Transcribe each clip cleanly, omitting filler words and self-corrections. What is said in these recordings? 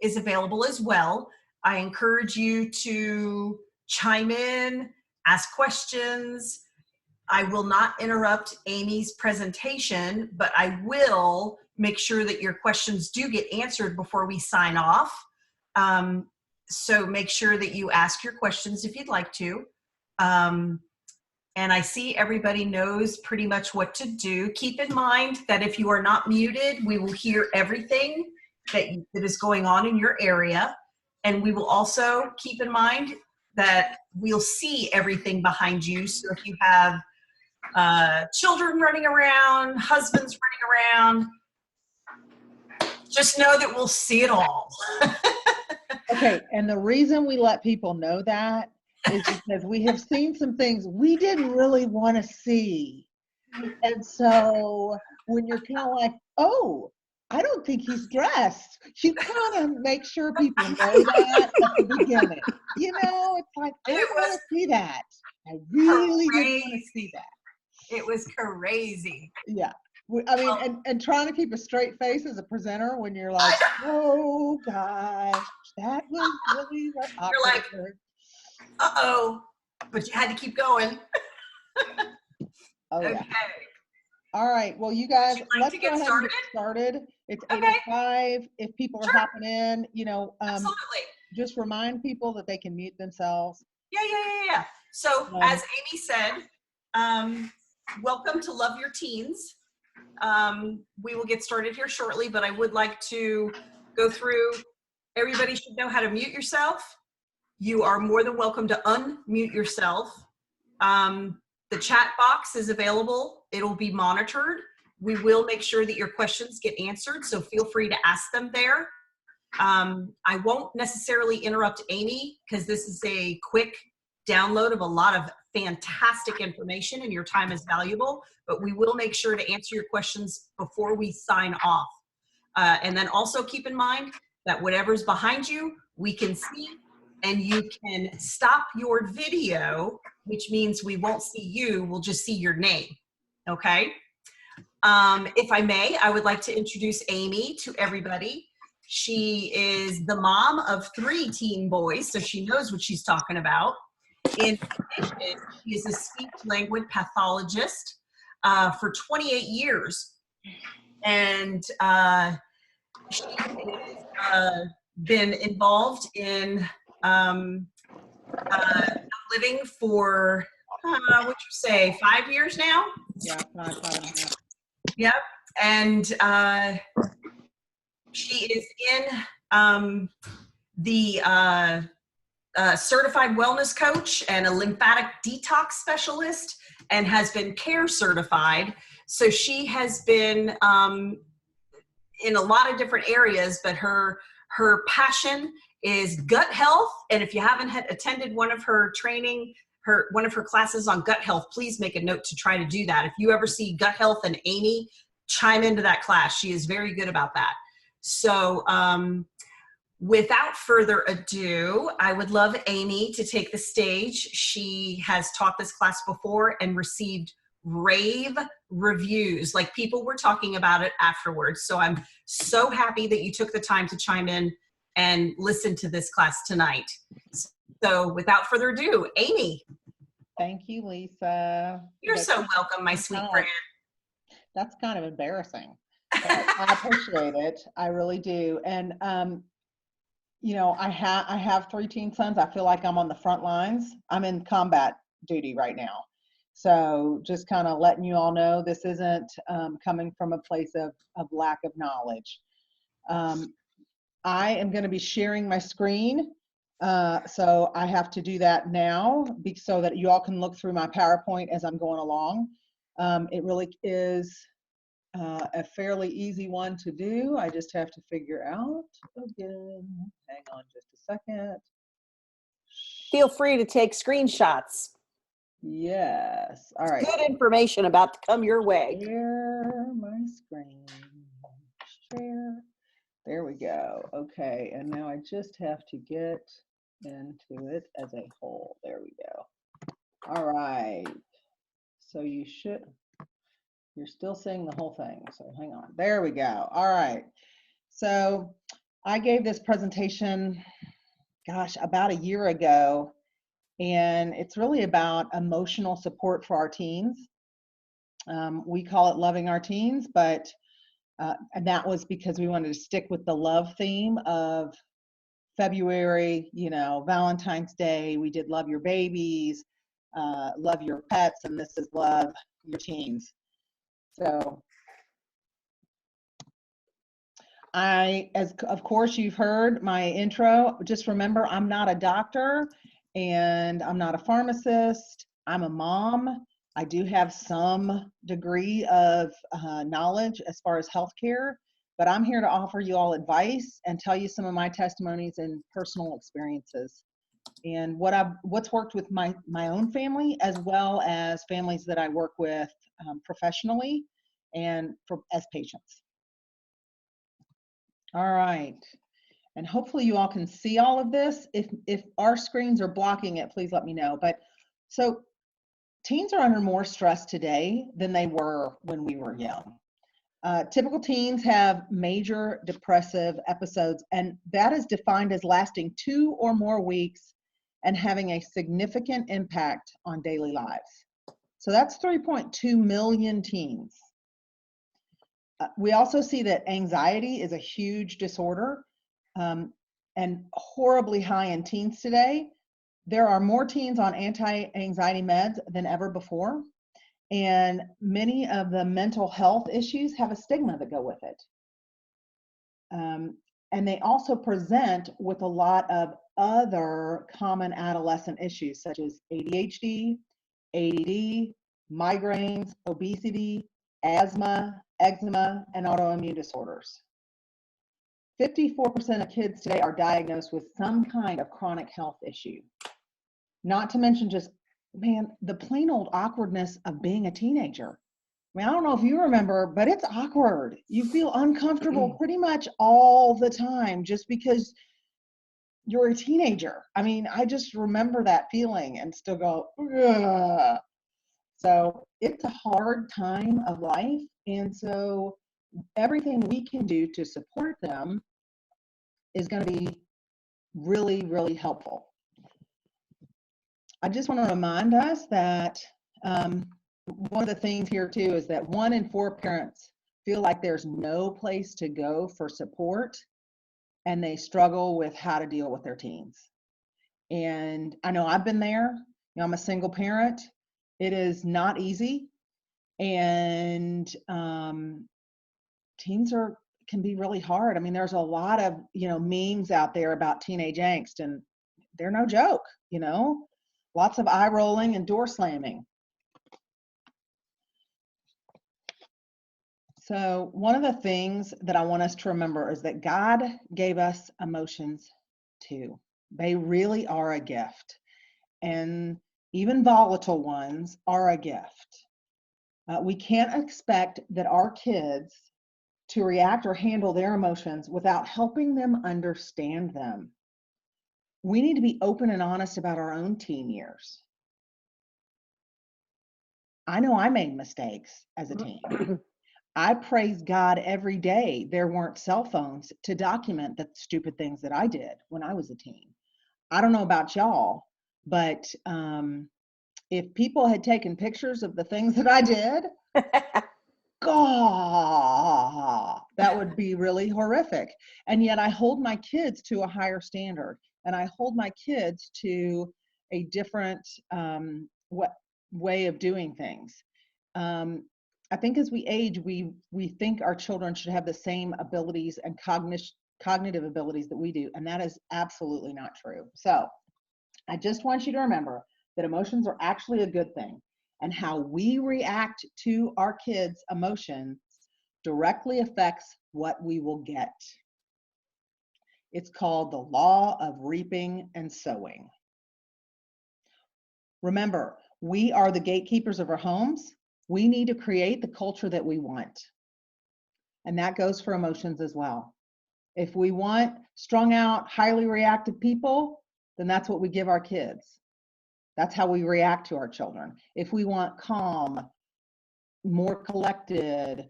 is available as well. I encourage you to chime in, ask questions. I will not interrupt Amy's presentation, but I will make sure that your questions do get answered before we sign off. So make sure that you ask your questions if you'd like to. And I see everybody knows pretty much what to do. Keep in mind that if you are not muted, we will hear everything that is going on in your area. And we will also keep in mind that we'll see everything behind you. So if you have children running around, husbands running around, just know that we'll see it all. Okay, and the reason we let people know that is because we have seen some things we didn't really want to see. And so when you're kind of like, oh, I don't think he's dressed, you kind of make sure people know that at the beginning. You know, it's like, I didn't want to see that. I really didn't want to see that. It was crazy. Yeah. I mean, and trying to keep a straight face as a presenter when you're like, oh gosh, that was really awkward. You're like, uh-oh, but you had to keep going. Oh, okay. Yeah. All right. Well, you guys, let's go ahead and get started. It's 8:05. If people are hopping in, you know, absolutely. Just remind people that they can mute themselves. Yeah. So as Amy said, welcome to Love Your Teens. We will get started here shortly, but I would like to go through, everybody should know how to mute yourself. You are more than welcome to unmute yourself. The chat box is available. It'll be monitored. We will make sure that your questions get answered, so feel free to ask them there. I won't necessarily interrupt Amy because this is a quick download of a lot of fantastic information and your time is valuable, but we will make sure to answer your questions before we sign off. And then also keep in mind that whatever's behind you, we can see, and you can stop your video, which means we won't see you, we'll just see your name, okay? If I may, I would like to introduce Amy to everybody. She is the mom of 3 teen boys, so she knows what she's talking about. In addition, she is a speech-language pathologist for 28 years. And she has been involved in living for, what'd you say, 5 years now? Yeah, 5.5. Yep. And she is in the certified wellness coach and a lymphatic detox specialist and has been CARE certified. So she has been in a lot of different areas, but her passion is gut health. And if you haven't attended one of her training, one of her classes on gut health, please make a note to try to do that. If you ever see gut health and Amy, chime into that class. She is very good about that. So without further ado, I would love Amy to take the stage. She has taught this class before and received rave reviews. Like, people were talking about it afterwards. So I'm so happy that you took the time to chime in and listen to this class tonight. So without further ado, Amy. Thank you, Lisa. You're so welcome, my sweet friend. That's kind of embarrassing. I appreciate it. I really do. And you know, I have 3 teen sons. I feel like I'm on the front lines. I'm in combat duty right now. So just kind of letting you all know, this isn't coming from a place of lack of knowledge. I am going to be sharing my screen. So I have to do that now so that you all can look through my PowerPoint as I'm going along. It really is a fairly easy one to do. I just have to figure out again. Hang on just a second. Feel free to take screenshots. Yes. All right. Good information about to come your way. Share my screen. Share. There we go. Okay. And now I just have to get into it as a whole. There we go. All right. So you're still seeing the whole thing. So hang on. There we go. All right. So I gave this presentation, gosh, about a year ago, and it's really about emotional support for our teens. We call it Loving Our Teens, but and that was because we wanted to stick with the love theme of February, Valentine's Day. We did Love Your Babies, Love Your Pets, and this is Love Your Teens. So as of course you've heard my intro, just remember I'm not a doctor and I'm not a pharmacist. I'm a mom. I do have some degree of knowledge as far as healthcare, but I'm here to offer you all advice and tell you some of my testimonies and personal experiences and what's worked with my own family, as well as families that I work with professionally and as patients. All right. And hopefully you all can see all of this. If our screens are blocking it, please let me know. But so teens are under more stress today than they were when we were young. Typical teens have major depressive episodes, and that is defined as lasting 2 or more weeks and having a significant impact on daily lives. So that's 3.2 million teens. We also see that anxiety is a huge disorder and horribly high in teens today. There are more teens on anti-anxiety meds than ever before, and many of the mental health issues have a stigma that go with it. And they also present with a lot of other common adolescent issues such as ADHD, ADD, migraines, obesity, asthma, eczema, and autoimmune disorders. 54% of kids today are diagnosed with some kind of chronic health issue. Not to mention just, man, the plain old awkwardness of being a teenager. I mean, I don't know if you remember, but it's awkward. You feel uncomfortable pretty much all the time just because you're a teenager. I mean, I just remember that feeling and still go, ugh. So it's a hard time of life. And so everything we can do to support them is going to be really, really helpful. I just want to remind us that one of the things here too is that 1 in 4 parents feel like there's no place to go for support, and they struggle with how to deal with their teens. And I know I've been there. I'm a single parent. It is not easy, and teens can be really hard. I mean, there's a lot of memes out there about teenage angst, and they're no joke. Lots of eye rolling and door slamming. So one of the things that I want us to remember is that God gave us emotions too. They really are a gift. And even volatile ones are a gift. We can't expect that our kids to react or handle their emotions without helping them understand them. We need to be open and honest about our own teen years. I know I made mistakes as a teen. I praise God every day there weren't cell phones to document the stupid things that I did when I was a teen. I don't know about y'all, but if people had taken pictures of the things that I did, God, that would be really horrific. And yet I hold my kids to a higher standard, and I hold my kids to a different way of doing things. I think as we age, we think our children should have the same abilities and cognitive abilities that we do, and that is absolutely not true. So I just want you to remember that emotions are actually a good thing, and how we react to our kids' emotions directly affects what we will get. It's called the law of reaping and sowing. Remember, we are the gatekeepers of our homes. We need to create the culture that we want. And that goes for emotions as well. If we want strung out, highly reactive people, then that's what we give our kids. That's how we react to our children. If we want calm, more collected,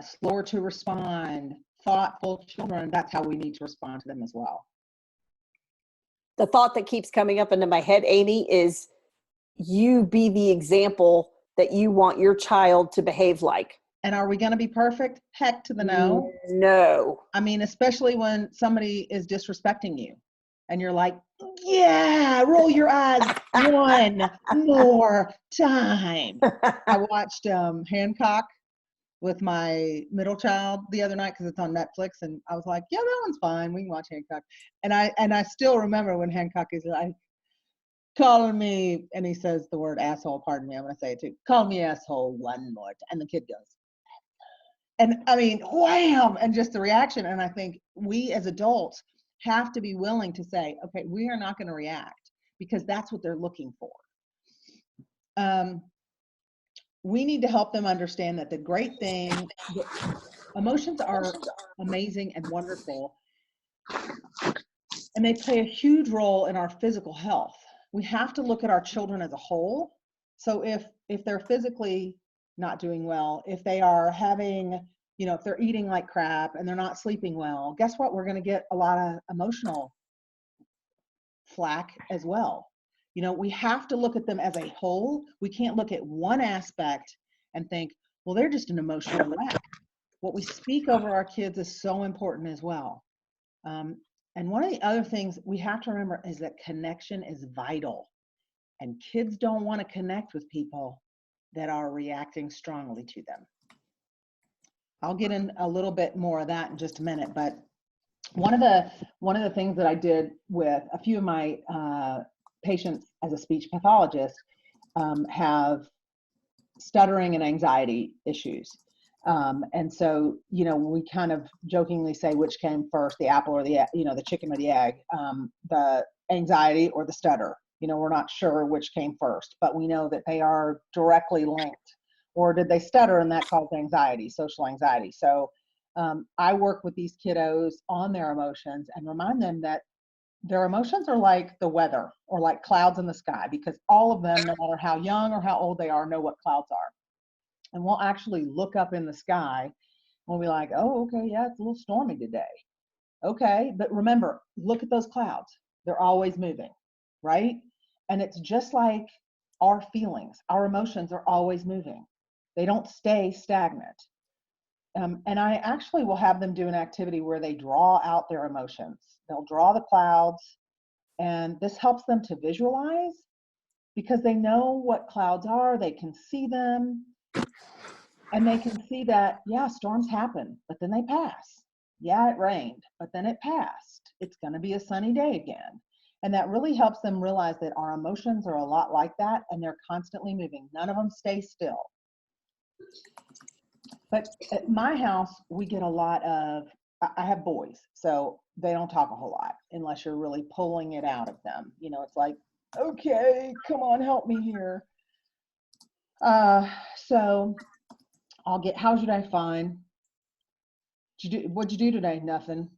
slower to respond, thoughtful children, that's how we need to respond to them as well. The thought that keeps coming up into my head, Amy, is you be the example that you want your child to behave like. And are we going to be perfect? Heck to the no. No. I mean, especially when somebody is disrespecting you and you're like, yeah, roll your eyes one more time. I watched Hancock with my middle child the other night because it's on Netflix, and I was like, yeah, that one's fine. We can watch Hancock. And I still remember when Hancock is like calling me, and he says the word asshole. Pardon me, I'm going to say it too. Call me asshole one more time. And the kid goes, and I mean, wham, and just the reaction. And I think we as adults have to be willing to say, okay, we are not going to react because that's what they're looking for. We need to help them understand that the great thing, emotions are amazing and wonderful, and they play a huge role in our physical health. We have to look at our children as a whole. So if they're physically not doing well, if they are having, if they're eating like crap and they're not sleeping well, guess what? We're going to get a lot of emotional flack as well. We have to look at them as a whole. We can't look at one aspect and think, well, they're just an emotional wreck. What we speak over our kids is so important as well. And one of the other things we have to remember is that connection is vital. And kids don't want to connect with people that are reacting strongly to them. I'll get in a little bit more of that in just a minute, but one of the things that I did with a few of my patients as a speech pathologist have stuttering and anxiety issues. And so, we kind of jokingly say which came first, the apple or the chicken or the egg, the anxiety or the stutter. We're not sure which came first, but we know that they are directly linked. Or did they stutter and that caused anxiety, social anxiety? So I work with these kiddos on their emotions and remind them that their emotions are like the weather or like clouds in the sky, because all of them, no matter how young or how old they are, know what clouds are. And we'll actually look up in the sky and we'll be like, oh, okay, yeah, it's a little stormy today. Okay, but remember, look at those clouds. They're always moving, right? And it's just like our feelings, our emotions are always moving. They don't stay stagnant. And I actually will have them do an activity where they draw out their emotions. They'll draw the clouds, and this helps them to visualize because they know what clouds are, they can see them, and they can see that, yeah, storms happen, but then they pass. Yeah, it rained, but then it passed. It's going to be a sunny day again. And that really helps them realize that our emotions are a lot like that, and they're constantly moving. None of them stay still. But at my house, we get a lot of, I have boys, so they don't talk a whole lot unless you're really pulling it out of them. It's like, okay, come on, help me here. So I'll get, how's your day? Fine. What'd you do today? Nothing.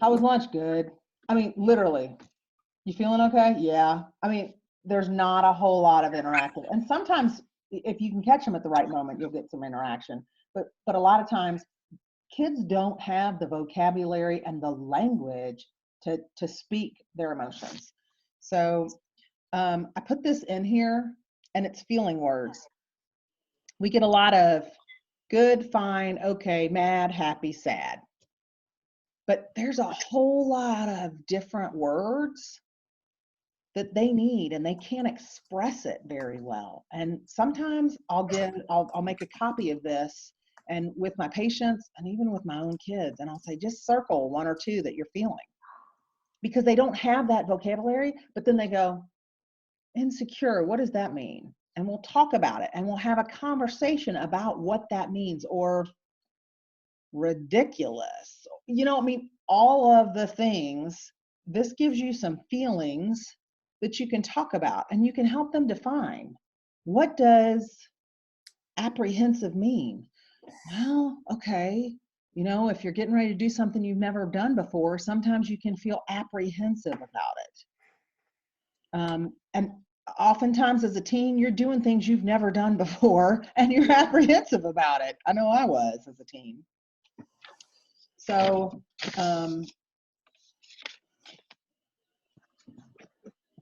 How was lunch? Good. I mean, literally, you feeling okay? Yeah. I mean, there's not a whole lot of interaction. And sometimes if you can catch them at the right moment, you'll get some interaction. But a lot of times kids don't have the vocabulary and the language to speak their emotions. So I put this in here, and it's feeling words. We get a lot of good, fine, okay, mad, happy, sad. But there's a whole lot of different words that they need, and they can't express it very well. And sometimes I'll make a copy of this, and with my patients and even with my own kids, and I'll say, just circle one or two that you're feeling, because they don't have that vocabulary. But then they go, insecure, what does that mean? And we'll talk about it, and we'll have a conversation about what that means. Or ridiculous, I mean, all of the things. This gives you some feelings that you can talk about, and you can help them define, what does apprehensive mean? Well, okay, if you're getting ready to do something you've never done before, sometimes you can feel apprehensive about it. And oftentimes as a teen, you're doing things you've never done before and you're apprehensive about it. I know I was as a teen. So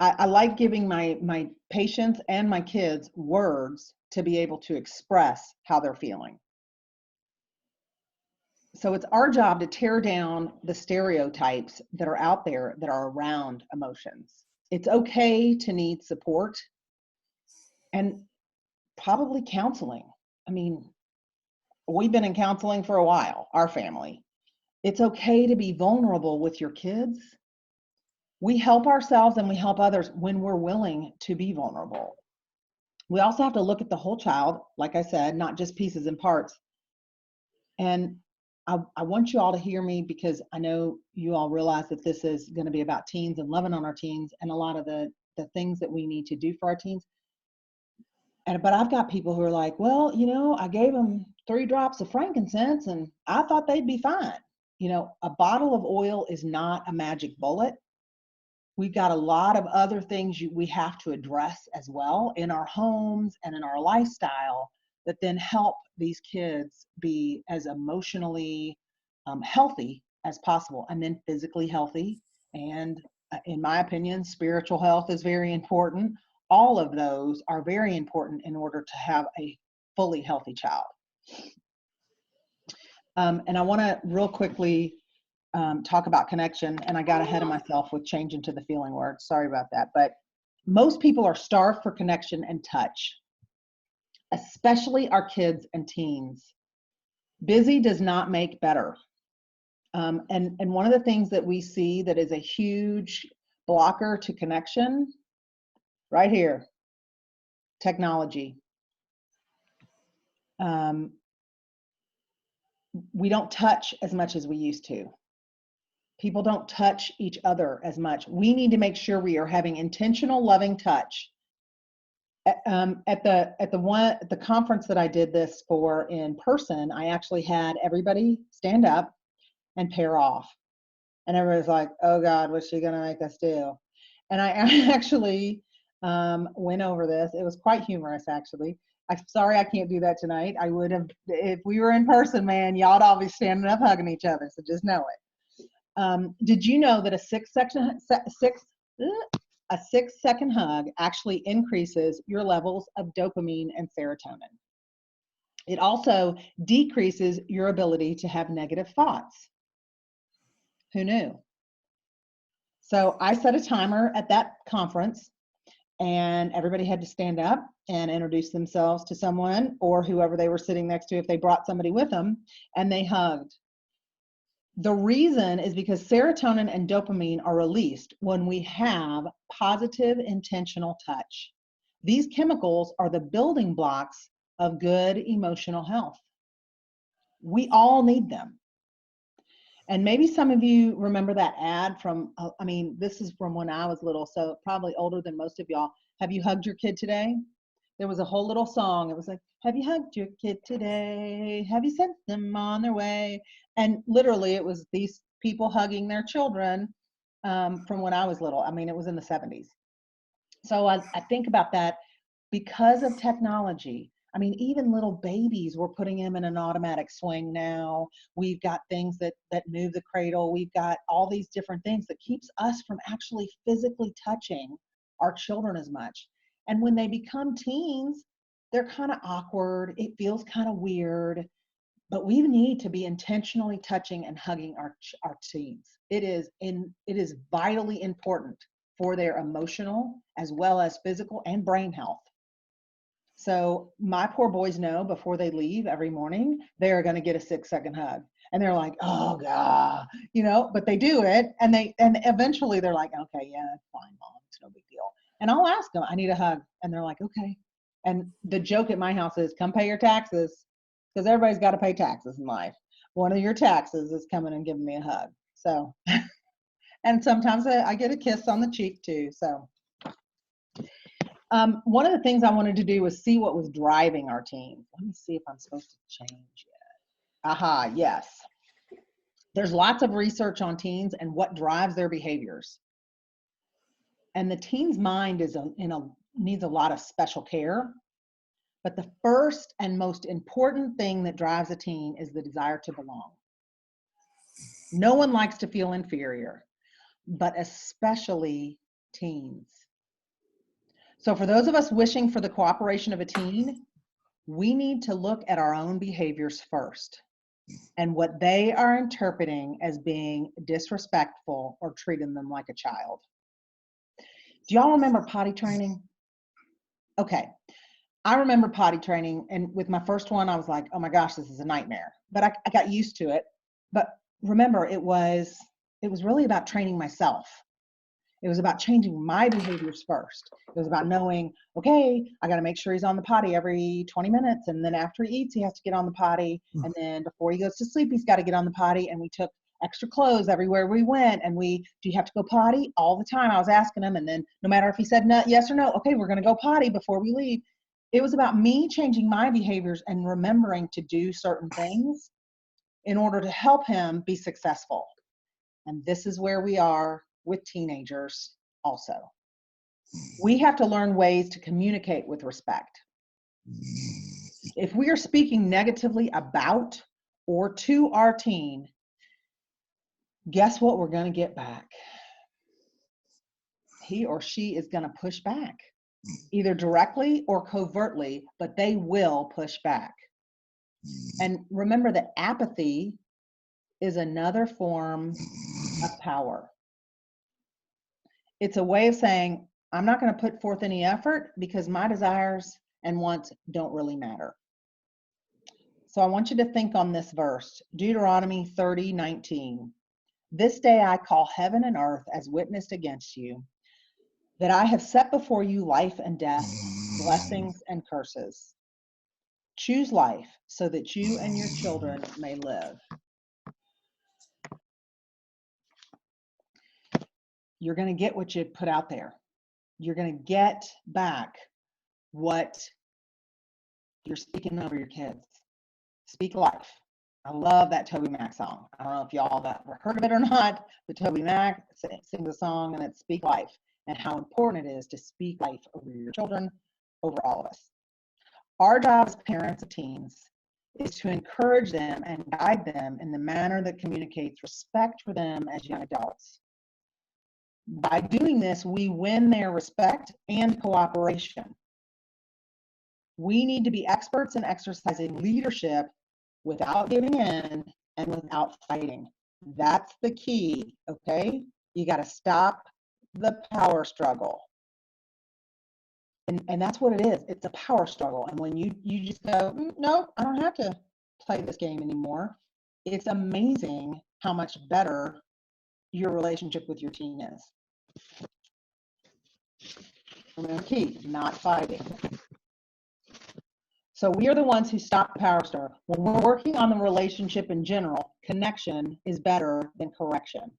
I like giving my patients and my kids words to be able to express how they're feeling. So it's our job to tear down the stereotypes that are out there that are around emotions. It's okay to need support and probably counseling. I mean, we've been in counseling for a while, our family. It's okay to be vulnerable with your kids. We help ourselves and we help others when we're willing to be vulnerable. We also have to look at the whole child, like I said, not just pieces and parts. And I want you all to hear me, because I know you all realize that this is going to be about teens and loving on our teens and a lot of the things that we need to do for our teens. But I've got people who are like, well, I gave them 3 drops of frankincense and I thought they'd be fine. A bottle of oil is not a magic bullet. We've got a lot of other things we have to address as well in our homes and in our lifestyle that then help these kids be as emotionally healthy as possible, and then physically healthy. And in my opinion, spiritual health is very important. All of those are very important in order to have a fully healthy child. And I want to real quickly talk about connection, and I got ahead of myself with changing to the feeling word. Sorry about that. But most people are starved for connection and touch, especially our kids and teens. Busy does not make better. And one of the things that we see that is a huge blocker to connection, right here, technology. We don't touch as much as we used to. People don't touch each other as much. We need to make sure we are having intentional, loving touch. At the conference that I did this for in person, I actually had everybody stand up and pair off, and everybody's like, "Oh God, what's she gonna make us do?" And I actually went over this. It was quite humorous, actually. I'm sorry I can't do that tonight. I would have, if we were in person, man. Y'all'd all be standing up hugging each other. So just know it. Did you know that a 6-second hug actually increases your levels of dopamine and serotonin? It also decreases your ability to have negative thoughts. Who knew? So I set a timer at that conference, and everybody had to stand up and introduce themselves to someone or whoever they were sitting next to if they brought somebody with them, and they hugged. The reason is because serotonin and dopamine are released when we have positive, intentional touch. These chemicals are the building blocks of good emotional health. We all need them. And maybe some of you remember that ad from, this is from when I was little, so probably older than most of y'all. Have you hugged your kid today? There was a whole little song. It was like, have you hugged your kid today? Have you sent them on their way? And literally it was these people hugging their children from when I was little. It was in the 70s. So I think about that because of technology. Even little babies, we're putting them in an automatic swing now. We've got things that move the cradle. We've got all these different things that keeps us from actually physically touching our children as much. And when they become teens, they're kind of awkward. It feels kind of weird, but we need to be intentionally touching and hugging our teens. It is vitally important for their emotional as well as physical and brain health. So my poor boys know before they leave every morning, they're going to get a 6-second hug. And they're like, oh God, but they do it. And eventually they're like, okay, yeah, it's fine, Mom. It's no big deal. And I'll ask them, I need a hug. And they're like, okay. And the joke at my house is, come pay your taxes, because everybody's got to pay taxes in life. One of your taxes is coming and giving me a hug. So, and sometimes I get a kiss on the cheek too. So. One of the things I wanted to do was see what was driving our teens. Let me see if I'm supposed to change it. Aha, yes. There's lots of research on teens and what drives their behaviors. And the teen's mind needs a lot of special care. But the first and most important thing that drives a teen is the desire to belong. No one likes to feel inferior, but especially teens. So for those of us wishing for the cooperation of a teen, we need to look at our own behaviors first and what they are interpreting as being disrespectful or treating them like a child. Do y'all remember potty training? Okay, I remember potty training, and with my first one, I was like, oh my gosh, this is a nightmare. But I got used to it. But remember, it was really about training myself. It was about changing my behaviors first. It was about knowing, okay, I got to make sure he's on the potty every 20 minutes. And then after he eats, he has to get on the potty. And then before he goes to sleep, he's got to get on the potty. And we took extra clothes everywhere we went. And do you have to go potty? All the time I was asking him. And then no matter if he said no, yes or no, okay, we're going to go potty before we leave. It was about me changing my behaviors and remembering to do certain things in order to help him be successful. And this is where we are with teenagers also. We have to learn ways to communicate with respect. If we are speaking negatively about or to our teen, guess what we're going to get back? He or she is going to push back, either directly or covertly, but they will push back. And remember that apathy is another form of power. It's a way of saying, I'm not going to put forth any effort because my desires and wants don't really matter. So I want you to think on this verse, Deuteronomy 30:19. This day I call heaven and earth as witness against you, that I have set before you life and death, blessings and curses. Choose life so that you and your children may live. You're going to get what you put out there. You're going to get back what you're speaking over your kids. Speak life. I love that Toby Mac song. I don't know if y'all have ever heard of it or not, but Toby Mac sings a song and it's Speak Life, and how important it is to speak life over your children, over all of us. Our job as parents of teens is to encourage them and guide them in the manner that communicates respect for them as young adults. By doing this, we win their respect and cooperation. We need to be experts in exercising leadership without giving in and without fighting. That's the key, okay? You got to stop the power struggle. And that's what it is. It's a power struggle. And when you just go, no, I don't have to play this game anymore, it's amazing how much better your relationship with your teen is. Remember the key, not fighting. So we are the ones who stop the power struggle. When we're working on the relationship in general, connection is better than correction.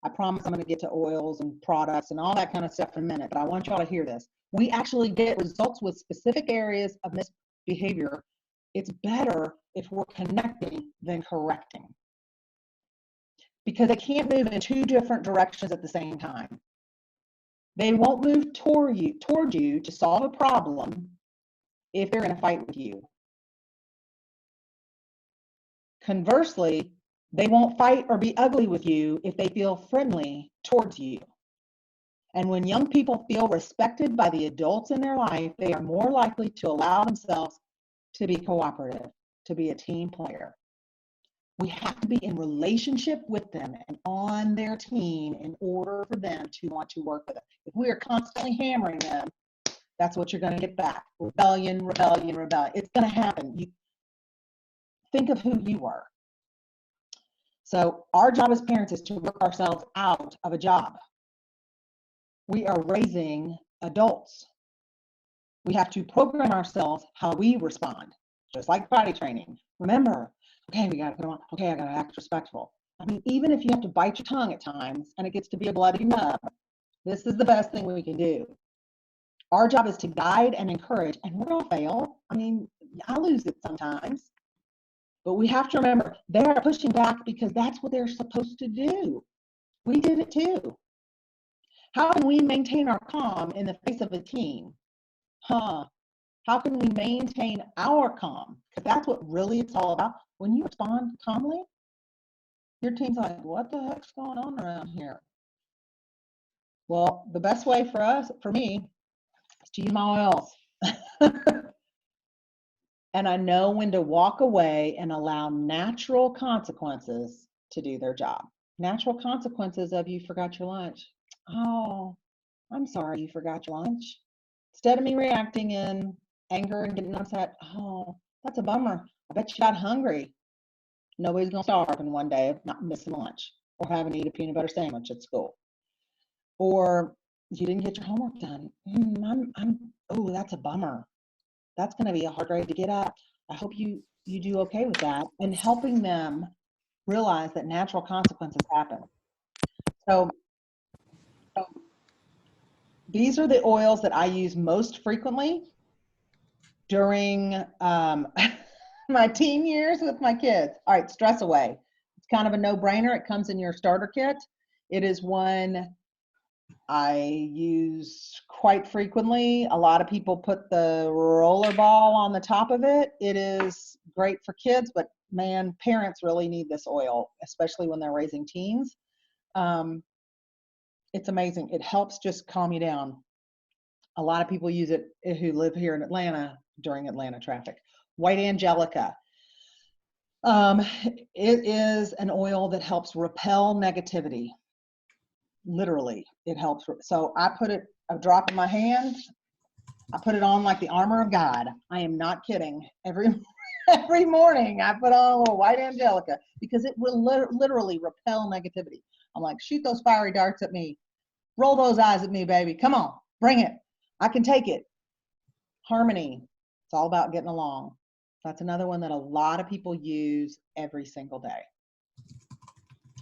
I promise I'm going to get to oils and products and all that kind of stuff in a minute, but I want y'all to hear this. We actually get results with specific areas of misbehavior. It's better if we're connecting than correcting, because they can't move in two different directions at the same time. They won't move toward you to solve a problem if they're in a fight with you. Conversely, they won't fight or be ugly with you if they feel friendly towards you. And when young people feel respected by the adults in their life, they are more likely to allow themselves to be cooperative, to be a team player. We have to be in relationship with them and on their team in order for them to want to work with us. If we are constantly hammering them, that's what you're going to get back. Rebellion, rebellion, rebellion. It's going to happen. You think of who you were. So our job as parents is to work ourselves out of a job. We are raising adults. We have to program ourselves how we respond, just like potty training. Remember, okay, we got to go on. Okay, I got to act respectful. I mean, even if you have to bite your tongue at times and it gets to be a bloody nub, this is the best thing we can do. Our job is to guide and encourage, and we're going to fail. I mean, I lose it sometimes. But we have to remember, they're pushing back because that's what they're supposed to do. We did it too. How can we maintain our calm in the face of a teen? How can we maintain our calm? Because that's what really it's all about. When you respond calmly, Your team's like, what the heck's going on around here? Well, the best way for me, is to use my oils. And I know when to walk away and allow natural consequences to do their job. Natural consequences of you forgot your lunch. Oh, I'm sorry you forgot your lunch. Instead of me reacting in anger and getting upset, oh, that's a bummer. I bet you got hungry. Nobody's gonna starve in one day of not missing lunch or having to eat a peanut butter sandwich at school. Or you didn't get your homework done. Oh, that's a bummer. That's gonna be a hard grade to get up. I hope you do okay with that. And helping them realize that natural consequences happen. So these are the oils that I use most frequently during my teen years with my kids. All right, Stress Away. It's kind of a no-brainer. It comes in your starter kit. It is one I use quite frequently. A lot of people put the roller ball on the top of it. It is great for kids, but man, parents really need this oil, especially when they're raising teens. It's amazing. It helps just calm you down. A lot of people use it who live here in Atlanta during Atlanta traffic. White Angelica. It is an oil that helps repel negativity. Literally, it helps. So I put it, a drop in my hand. I put it on like the armor of God. I am not kidding. Every morning I put on a little White Angelica because it will literally repel negativity. I'm like, shoot those fiery darts at me. Roll those eyes at me, baby. Come on, bring it. I can take it. Harmony. It's all about getting along. That's another one that a lot of people use every single day.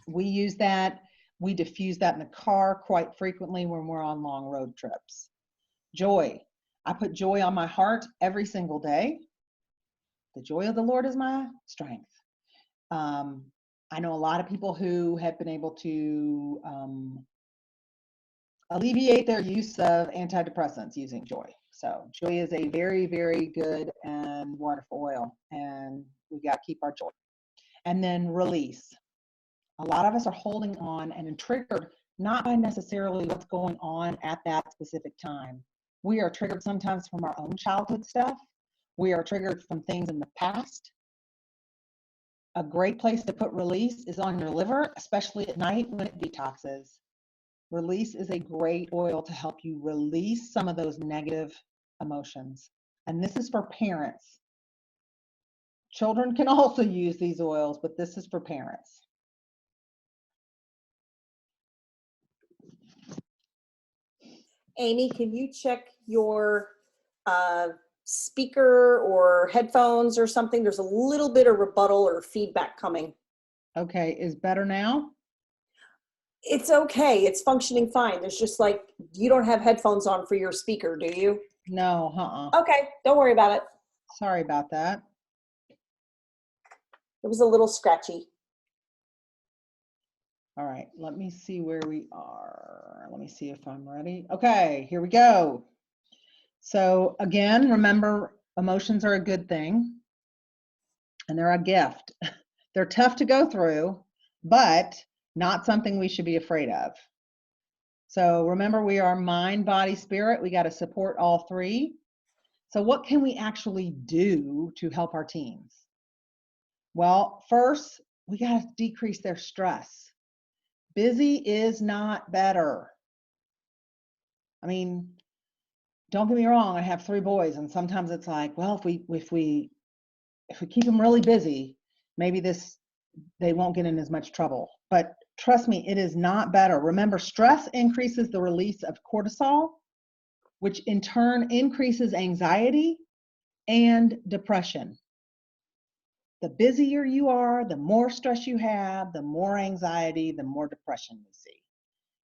We use that. We diffuse that in the car quite frequently when we're on long road trips. Joy. I put joy on my heart every single day. The joy of the Lord is my strength. I know a lot of people who have been able to alleviate their use of antidepressants using joy. So joy is a very, very good and wonderful oil, and we got to keep our joy. And then release. A lot of us are holding on and triggered not by necessarily what's going on at that specific time. We are triggered sometimes from our own childhood stuff. We are triggered from things in the past. A great place to put release is on your liver, especially at night when it detoxes. Release is a great oil to help you release some of those negative emotions. And this is for parents. Children can also use these oils, but this is for parents. Amy, can you check your speaker or headphones or something? There's a little bit of rebuttal or feedback coming. Okay, is better now? It's okay. It's functioning fine. There's just like, you don't have headphones on for your speaker, do you? No, Okay, don't worry about it. Sorry about that. It was a little scratchy. All right, let me see where we are. Let me see if I'm ready. Okay, here we go. So again, remember, emotions are a good thing and they're a gift. They're tough to go through, but not something we should be afraid of. So remember, we are mind, body, spirit. We got to support all three. So what can we actually do to help our teens? Well, first, we got to decrease their stress. Busy is not better. I mean, don't get me wrong, I have 3 boys, and sometimes it's like, well, if we keep them really busy, maybe they won't get in as much trouble. But trust me, it is not better. Remember, stress increases the release of cortisol, which in turn increases anxiety and depression. The busier you are, the more stress you have, the more anxiety, the more depression we see.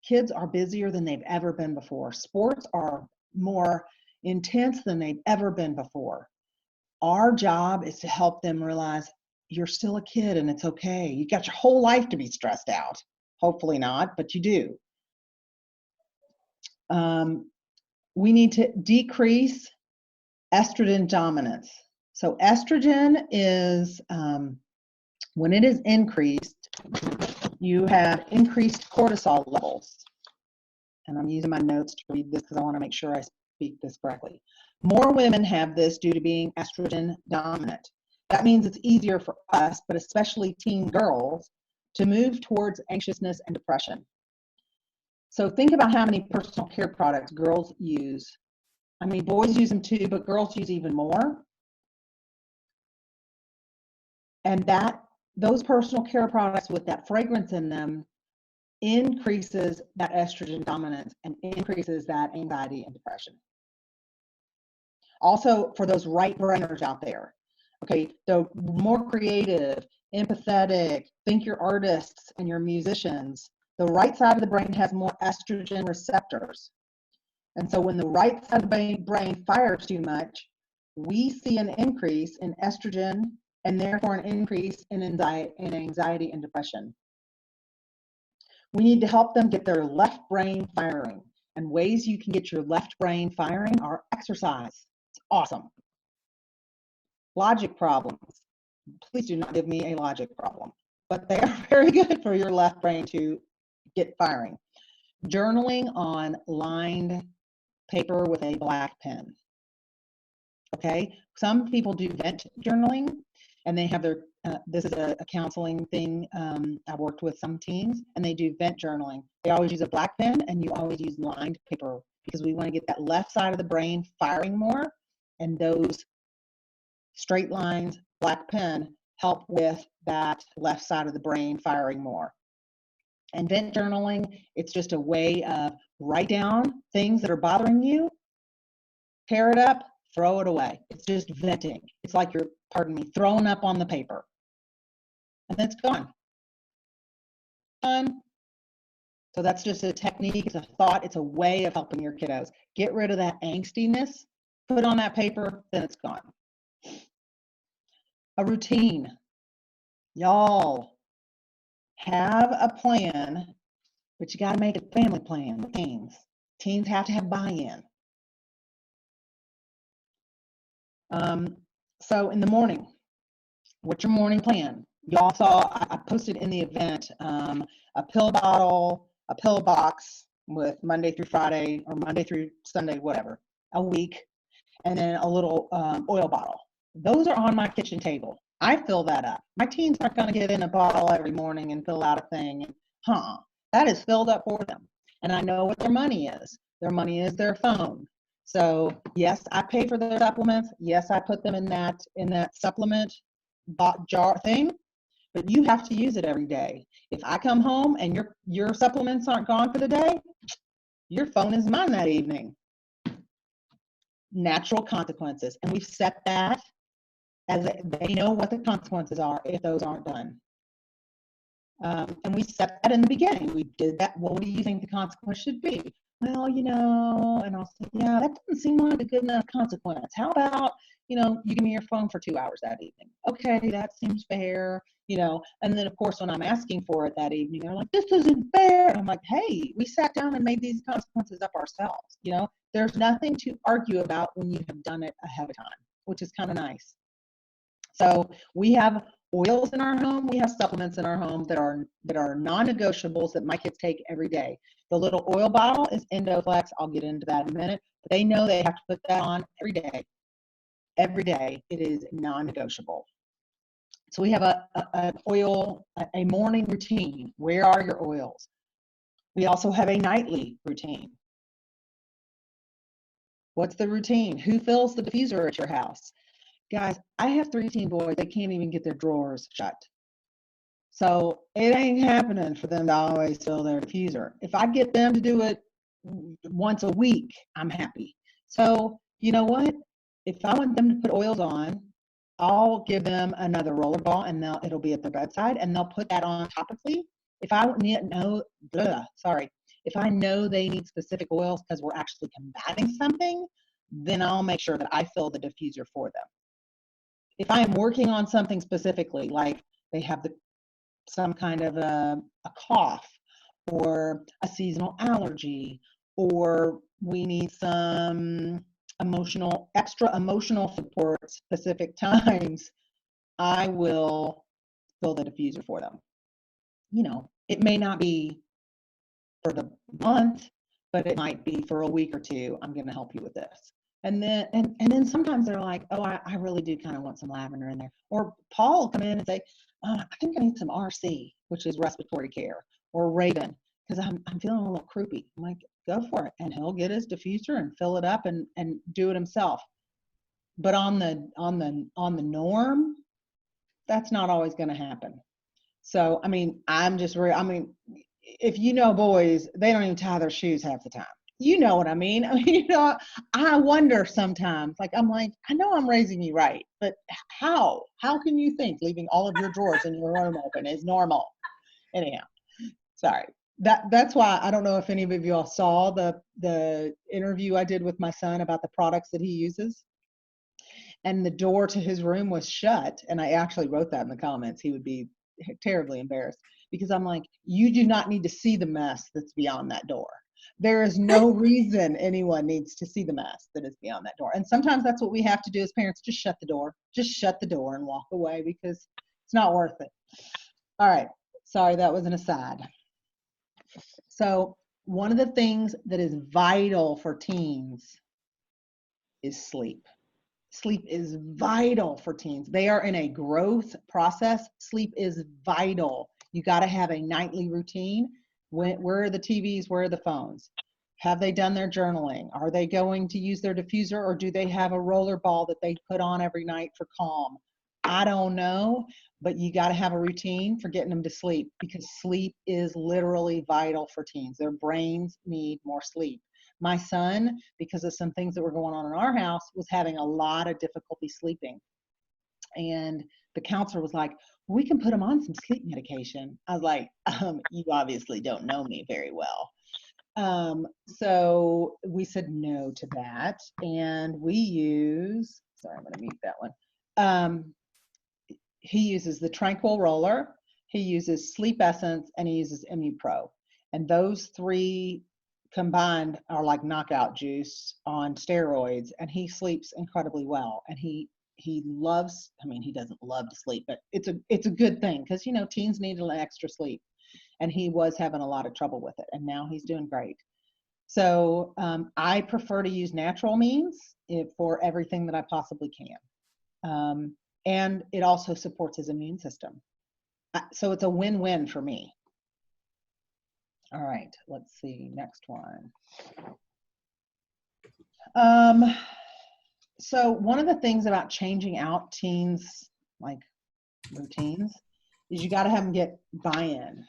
Kids are busier than they've ever been before. Sports are more intense than they've ever been before. Our job is to help them realize you're still a kid and it's okay. You got your whole life to be stressed out. Hopefully not, but you do. We need to decrease estrogen dominance. So estrogen is, when it is increased, You have increased cortisol levels. And I'm using my notes to read this because I want to make sure I speak this correctly. More women have this due to being estrogen dominant. That means it's easier for us, but especially teen girls, to move towards anxiousness and depression. So think about how many personal care products girls use. I mean, boys use them too, but girls use even more. And those personal care products with that fragrance in them increases that estrogen dominance and increases that anxiety and depression. Also, for those right brainers out there, okay, the more creative, empathetic, think you're artists and you're musicians, the right side of the brain has more estrogen receptors. And so when the right side of the brain fires too much, we see an increase in estrogen and therefore an increase in anxiety and depression. We need to help them get their left brain firing. And ways you can get your left brain firing are exercise. It's awesome. Logic problems. Please do not give me a logic problem, but they are very good for your left brain to get firing. Journaling on lined paper with a black pen. Okay, some people do vent journaling, and they have their, this is a counseling thing. I've worked with some teens, and they do vent journaling. They always use a black pen, and you always use lined paper because we want to get that left side of the brain firing more, and those straight lines, black pen, help with that left side of the brain firing more. And vent journaling, it's just a way of write down things that are bothering you, tear it up, throw it away. It's just venting. It's like you're, pardon me, throwing up on the paper. And then it's gone. Done. So that's just a technique, it's a thought, it's a way of helping your kiddos. Get rid of that angstiness, put it on that paper, then it's gone. A routine. Y'all have a plan, but you got to make a family plan with teens. Teens have to have buy-in. So in the morning, what's your morning plan? Y'all saw, I posted in the event a pill bottle, a pill box with Monday through Friday or Monday through Sunday, whatever, a week, and then a little oil bottle. Those are on my kitchen table. I fill that up. My teens aren't going to get in a bottle every morning and fill out a thing. That is filled up for them. And I know what their money is. Their money is their phone. So yes, I pay for their supplements. Yes, I put them in that supplement jar thing, but you have to use it every day. If I come home and your supplements aren't gone for the day, your phone is mine that evening. Natural consequences. And we've set that as they know what the consequences are if those aren't done. And we set that in the beginning. We did that. What do you think the consequence should be? Well, and I'll say, yeah, that doesn't seem like a good enough consequence. How about, you give me your phone for 2 hours that evening? Okay, that seems fair, and then of course, when I'm asking for it that evening, they're like, this isn't fair. And I'm like, hey, we sat down and made these consequences up ourselves. There's nothing to argue about when you have done it ahead of time, which is kind of nice. So we have oils in our home. We have supplements in our home that are non-negotiables that my kids take every day. The little oil bottle is Endoflex. I'll get into that in a minute. But they know they have to put that on every day. Every day, it is non-negotiable. So we have a morning routine. Where are your oils? We also have a nightly routine. What's the routine? Who fills the diffuser at your house? Guys, I have 3 teen boys. They can't even get their drawers shut. So it ain't happening for them to always fill their diffuser. If I get them to do it once a week, I'm happy. So you know what? If I want them to put oils on, I'll give them another rollerball and it'll be at their bedside and they'll put that on topically. If I know they need specific oils because we're actually combating something, then I'll make sure that I fill the diffuser for them. If I am working on something specifically, like they have some kind of a cough or a seasonal allergy, or we need some extra emotional support specific times, I will fill the diffuser for them. It may not be for the month, but it might be for a week or two. I'm going to help you with this. And then sometimes they're like, oh, I really do kind of want some lavender in there. Or Paul will come in and say, I think I need some RC, which is respiratory care, or Raven, because I'm feeling a little croupy. I'm like, go for it. And he'll get his diffuser and fill it up and do it himself. But on the norm, that's not always going to happen. So, I mean, if you know boys, they don't even tie their shoes half the time. You know what I mean? I wonder sometimes, I'm like, I know I'm raising you right, but how can you think leaving all of your drawers in your room open is normal? Anyhow, sorry. That's why I don't know if any of you all saw the interview I did with my son about the products that he uses. And the door to his room was shut. And I actually wrote that in the comments. He would be terribly embarrassed, because I'm like, you do not need to see the mess that's beyond that door. There is no reason anyone needs to see the mess that is beyond that door. And sometimes that's what we have to do as parents. Just shut the door. Just shut the door and walk away, because it's not worth it. All right. Sorry, that was an aside. So one of the things that is vital for teens is sleep. Sleep is vital for teens. They are in a growth process. Sleep is vital. You got to have a nightly routine. Where are the TVs? Where are the phones? Have they done their journaling? Are they going to use their diffuser, or do they have a roller ball that they put on every night for calm? I don't know, but you got to have a routine for getting them to sleep, because sleep is literally vital for teens. Their brains need more sleep. My son, because of some things that were going on in our house, was having a lot of difficulty sleeping. And the counselor was like, we can put him on some sleep medication. I was like, you obviously don't know me very well. So we said no to that. And we use, sorry, I'm going to mute that one. He uses the Tranquil Roller, he uses Sleep Essence, and he uses MuPro. And those three combined are like knockout juice on steroids, and he sleeps incredibly well. And he loves, he doesn't love to sleep, but it's a good thing, because teens need an extra sleep, and he was having a lot of trouble with it, and now he's doing great. So I prefer to use natural means for everything that I possibly can, and it also supports his immune system, so it's a win-win for me. All right, let's see, next one. So one of the things about changing out teens' routines is you got to have them get buy-in.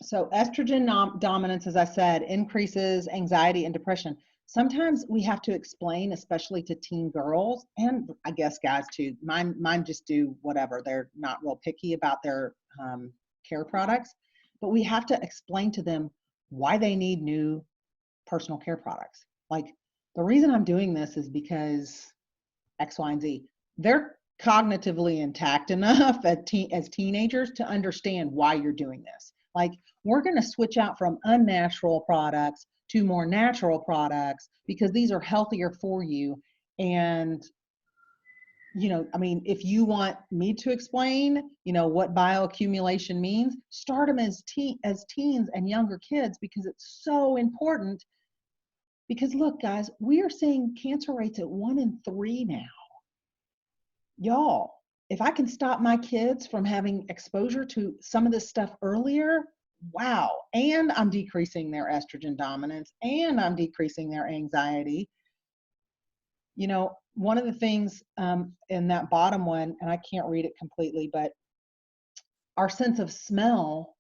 So estrogen dominance, as I said, increases anxiety and depression. Sometimes we have to explain, especially to teen girls, and I guess guys too. Mine just do whatever. They're not real picky about their care products, but we have to explain to them why they need new personal care products. Like, the reason I'm doing this is because X, Y, and Z. They're cognitively intact enough as teenagers to understand why you're doing this. Like, we're going to switch out from unnatural products to more natural products because these are healthier for you. And if you want me to explain, what bioaccumulation means, start them as teens and younger kids, because it's so important. Because look, guys, we are seeing cancer rates at 1 in 3 now. Y'all, if I can stop my kids from having exposure to some of this stuff earlier, wow. And I'm decreasing their estrogen dominance, and I'm decreasing their anxiety. One of the things in that bottom one, and I can't read it completely, but our sense of smell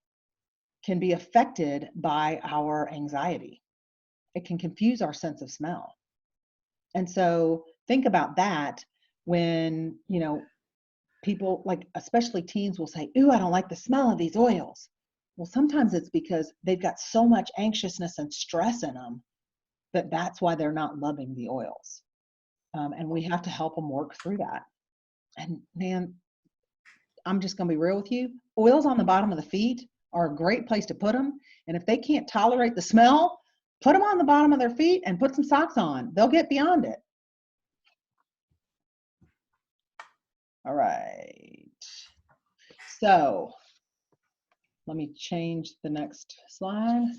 can be affected by our anxiety. It can confuse our sense of smell. And so think about that when, people, especially teens, will say, ooh, I don't like the smell of these oils. Well, sometimes it's because they've got so much anxiousness and stress in them that's why they're not loving the oils. And we have to help them work through that. And man, I'm just going to be real with you. Oils on the bottom of the feet are a great place to put them. And if they can't tolerate the smell, put them on the bottom of their feet and put some socks on. They'll get beyond it. All right. So let me change the next slide.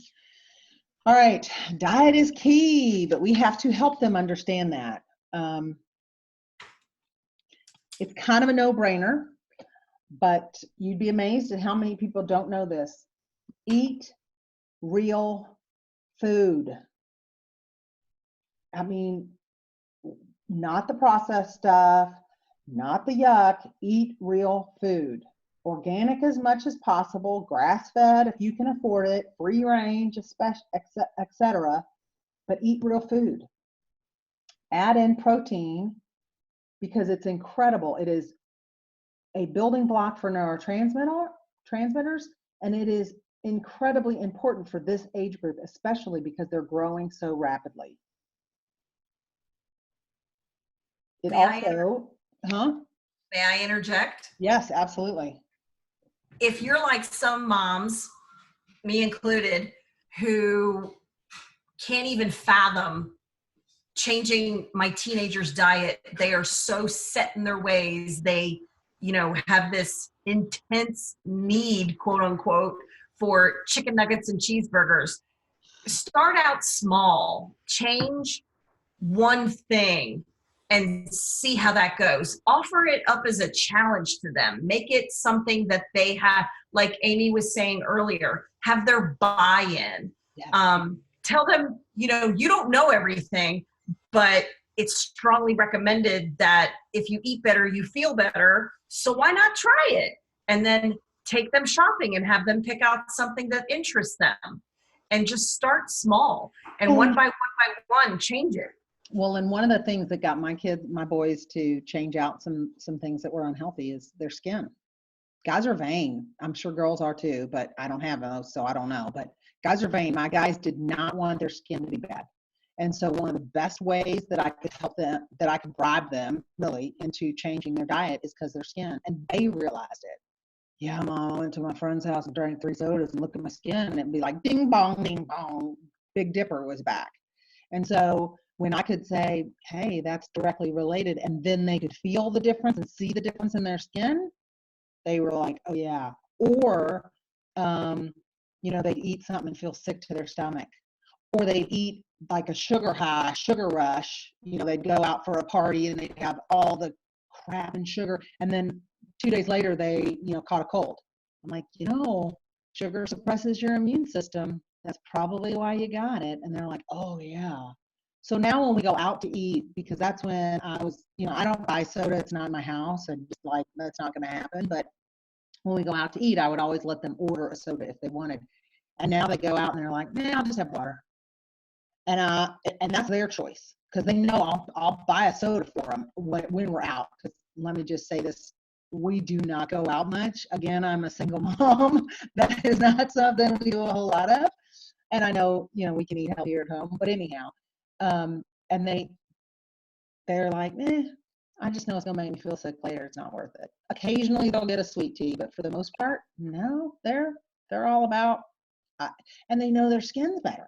All right. Diet is key, but we have to help them understand that. It's kind of a no-brainer, but you'd be amazed at how many people don't know this. Eat real food. I mean, not the processed stuff, not the yuck. Eat real food. Organic as much as possible, grass-fed if you can afford it, free range, etc. But eat real food. Add in protein because it's incredible. It is a building block for neurotransmitters, and it is incredibly important for this age group, especially because they're growing so rapidly. It also, May I interject? Yes, absolutely. If you're like some moms, me included, who can't even fathom changing my teenager's diet, they are so set in their ways. They, have this intense need, quote unquote, for chicken nuggets and cheeseburgers. Start out small, change one thing and see how that goes. Offer it up as a challenge to them. Make it something that they have, like Amy was saying earlier, have their buy-in. Yeah. Tell them, you don't know everything, but it's strongly recommended that if you eat better, you feel better. So why not try it? And then take them shopping and have them pick out something that interests them. And just start small. And one by one, change it. Well, and one of the things that got my boys to change out some things that were unhealthy is their skin. Guys are vain. I'm sure girls are too, but I don't have those, so I don't know. But guys are vain. My guys did not want their skin to be bad. And so one of the best ways that I could help them, that I could bribe them really into changing their diet is because their skin. And they realized it. Yeah, Mom, I went to my friend's house and drank 3 sodas and looked at my skin and it'd be like ding bong, Big Dipper was back. And so when I could say, hey, that's directly related, and then they could feel the difference and see the difference in their skin, they were like, oh yeah. Or, they'd eat something and feel sick to their stomach. Or they'd eat like a sugar high, sugar rush. They'd go out for a party and they'd have all the crap and sugar. And then 2 days later, they, caught a cold. I'm like, sugar suppresses your immune system. That's probably why you got it. And they're like, oh yeah. So now when we go out to eat, because that's when I was, I don't buy soda. It's not in my house. And just like, that's not going to happen. But when we go out to eat, I would always let them order a soda if they wanted. And now they go out and they're like, man, I'll just have water. And that's their choice because they know I'll buy a soda for them when we're out. Because let me just say this, we do not go out much. Again, I'm a single mom. That is not something we do a whole lot of. And I know, we can eat healthier at home, but anyhow, and they're like, I just know it's gonna make me feel sick later. It's not worth it. Occasionally they'll get a sweet tea, but for the most part, no, they're all about, and they know their skin's better.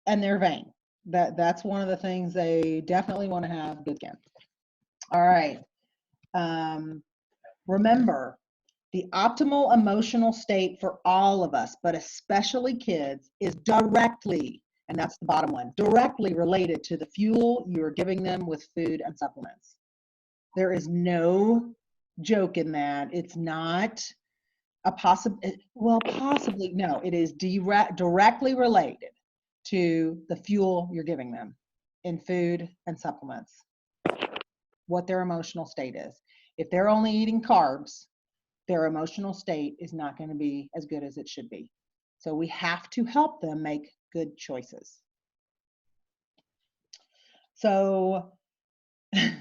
And they're vain. That's one of the things they definitely want to have good skin. All right. Remember, the optimal emotional state for all of us, but especially kids, is directly, and that's the bottom one, directly related to the fuel you are giving them with food and supplements. There is no joke in that. It's not a possibly, no, it is directly related to the fuel you're giving them in food and supplements, what their emotional state is. If they're only eating carbs, their emotional state is not going to be as good as it should be. So we have to help them make good choices. So I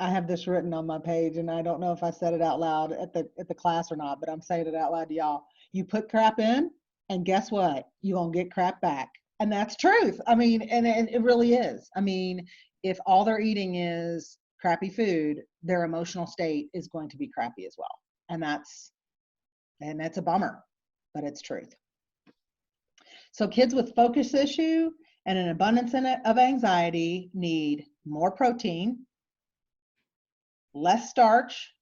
have this written on my page, and I don't know if I said it out loud at the class or not, but I'm saying it out loud to y'all. You put crap in, and guess what? You're going to get crap back. And that's truth. I mean, and it really is. I mean, if all they're eating is crappy food, their emotional state is going to be crappy as well. And that's a bummer, but it's truth. So kids with focus issue and an abundance of anxiety need more protein, less starch,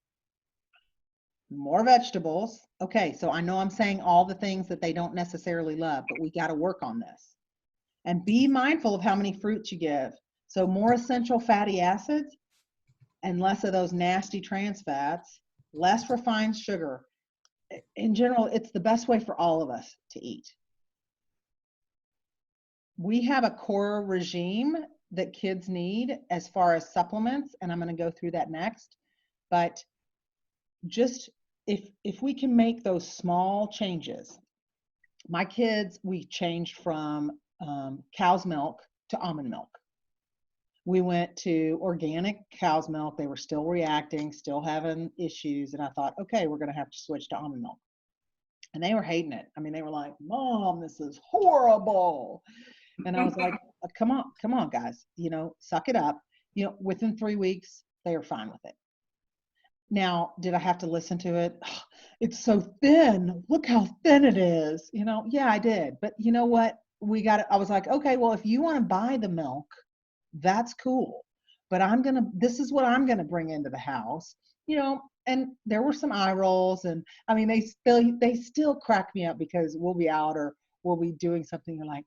more vegetables. Okay, so I know I'm saying all the things that they don't necessarily love, but we got to work on this. And be mindful of how many fruits you give. So more essential fatty acids and less of those nasty trans fats, less refined sugar. In general, it's the best way for all of us to eat. We have a core regime that kids need as far as supplements, and I'm going to go through that next. But just if we can make those small changes. My kids, we changed from cow's milk to almond milk. We went to organic cow's milk. They were still reacting, still having issues. And I thought, okay, we're going to have to switch to almond milk. And they were hating it. I mean, they were like, Mom, this is horrible. And I was like, come on, guys, suck it up. Within 3 weeks, they were fine with it. Now, did I have to listen to it? Oh, it's so thin. Look how thin it is. Yeah, I did. But you know what? I was like, okay, well, if you want to buy the milk, that's cool. But this is what I'm going to bring into the house, and there were some eye rolls. And I mean, they still crack me up because we'll be out or we'll be doing something. You're like,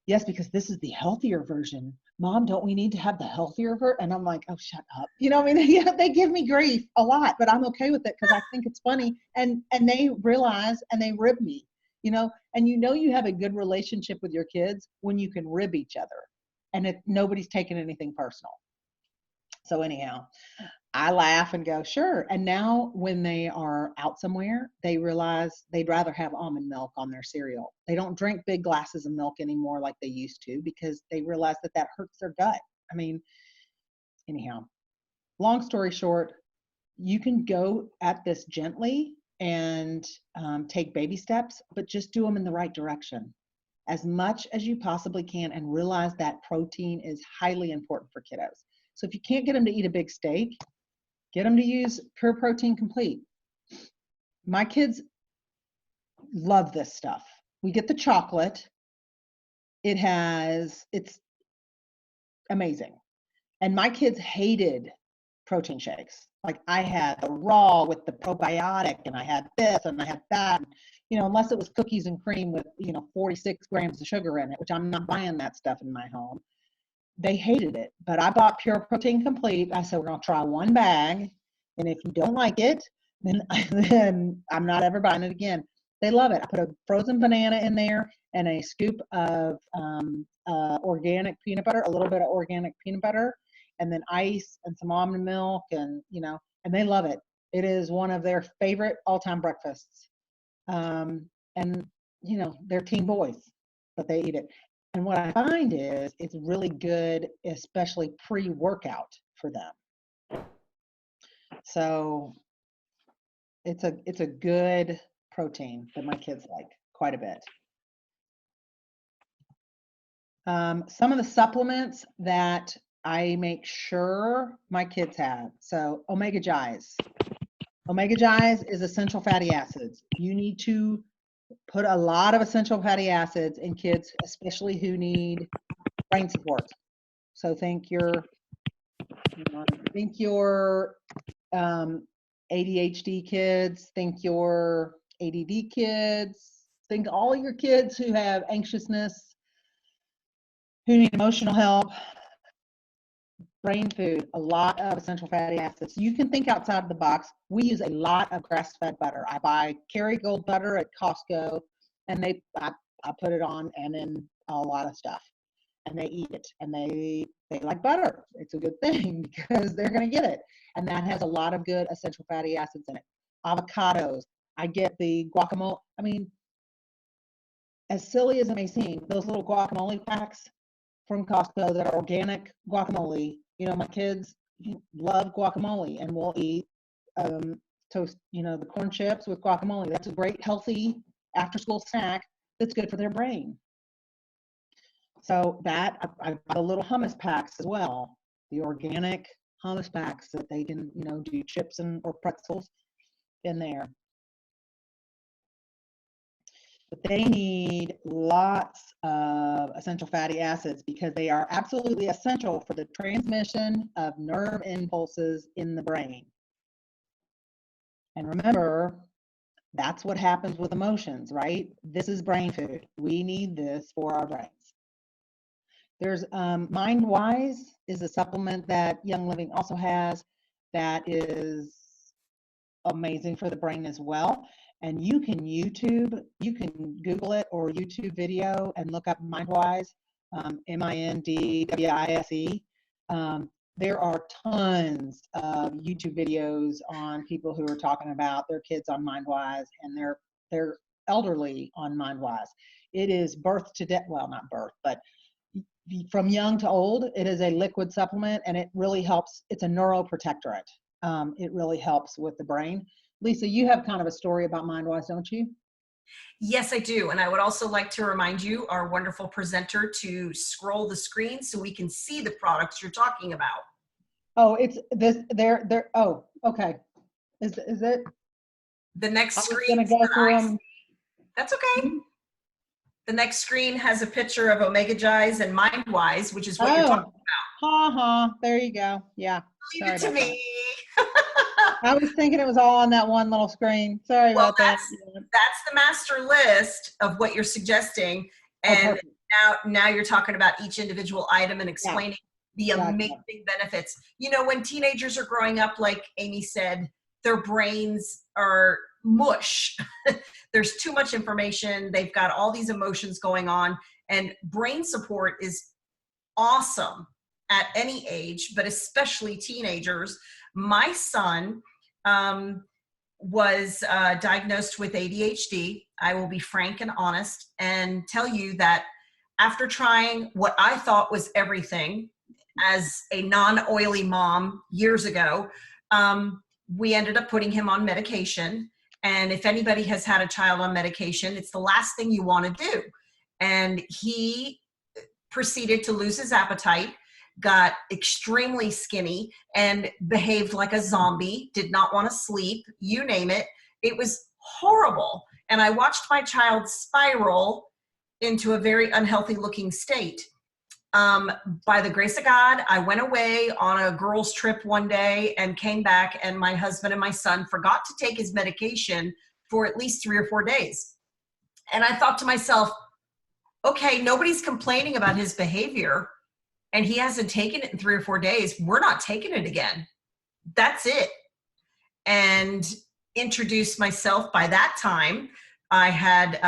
yes, because this is the healthier version. Mom, don't we need to have the healthier version? And I'm like, oh, shut up. I mean, they give me grief a lot, but I'm okay with it because I think it's funny. And they realize and they rib me, and you have a good relationship with your kids when you can rib each other and nobody's taking anything personal. So anyhow, I laugh and go, sure. And now when they are out somewhere, they realize they'd rather have almond milk on their cereal. They don't drink big glasses of milk anymore like they used to because they realize that hurts their gut. I mean, anyhow, long story short, you can go at this gently and take baby steps, but just do them in the right direction as much as you possibly can and realize that protein is highly important for kiddos. So if you can't get them to eat a big steak, get them to use Pure Protein Complete. My kids love this stuff. We get the chocolate. It's amazing. And my kids hated protein shakes. Like I had the raw with the probiotic and I had this and I had that. Unless it was cookies and cream with, 46 grams of sugar in it, which I'm not buying that stuff in my home. They hated it, but I bought Pure Protein Complete. I said, we're going to try one bag. And if you don't like it, then I'm not ever buying it again. They love it. I put a frozen banana in there and a scoop of organic peanut butter, a little bit of organic peanut butter, and then ice and some almond milk and they love it. It is one of their favorite all-time breakfasts. And they're teen boys, but they eat it. And what I find is it's really good, especially pre-workout for them. So it's a good protein that my kids like quite a bit. Some of the supplements that I make sure my kids have. So Omega Gi's. Omega Gi's is essential fatty acids. You need to put a lot of essential fatty acids in kids, especially who need brain support. So think your ADHD kids, think your ADD kids, think all your kids who have anxiousness, who need emotional help. Brain food, a lot of essential fatty acids. You can think outside the box. We use a lot of grass-fed butter. I buy Kerrygold butter at Costco, and I put it on and then a lot of stuff. And they eat it, and they like butter. It's a good thing because they're going to get it. And that has a lot of good essential fatty acids in it. Avocados. I get the guacamole. I mean, as silly as it may seem, those little guacamole packs from Costco that are organic guacamole, my kids love guacamole and we'll eat toast, the corn chips with guacamole. That's a great, healthy after-school snack that's good for their brain. So that, I buy the little hummus packs as well, the organic hummus packs that they can, do chips or pretzels in there. but they need lots of essential fatty acids because they are absolutely essential for the transmission of nerve impulses in the brain. And remember, that's what happens with emotions, right? This is brain food. We need this for our brains. There's MindWise is a supplement that Young Living also has that is amazing for the brain as well. And you can Google it or YouTube video and look up MindWise, MindWise. There are tons of YouTube videos on people who are talking about their kids on MindWise and their elderly on MindWise. It is birth to death, well, not birth, but from young to old. It is a liquid supplement, and it really helps. It's a neuroprotectorate. It really helps with the brain. Lisa, you have kind of a story about MindWise, don't you? Yes, I do. And I would also like to remind you, our wonderful presenter, to scroll the screen so we can see the products you're talking about. Oh, it's this, oh, okay. Is it? The next I was screen. gonna go through them. That's okay. The next screen has a picture of Omega Gize and MindWise, which is what you're talking about. There you go. Yeah. Leave it to me. I was thinking it was all on that one little screen. Sorry about that. That's the master list of what you're suggesting. And now you're talking about each individual item and explaining the amazing benefits. You know, when teenagers are growing up, like Amy said, their brains are mush. There's too much information. They've got all these emotions going on, and brain support is awesome at any age, but especially teenagers. My son was diagnosed with ADHD. I will be frank and honest and tell you that after trying what I thought was everything as a non-oily mom years ago, we ended up putting him on medication. And if anybody has had a child on medication, it's the last thing you want to do. And he proceeded to lose his appetite, got extremely skinny, and behaved like a zombie, did not want to sleep, you name it. It was horrible. And I watched my child spiral into a very unhealthy looking state. By the grace of God, I went away on a girls' trip one day and came back, and my husband and my son forgot to take his medication for at least 3 or 4 days. And I thought to myself, okay, nobody's complaining about his behavior, and he hasn't taken it in 3 or 4 days. We're not taking it again. That's it. And introduced myself. By that time, I had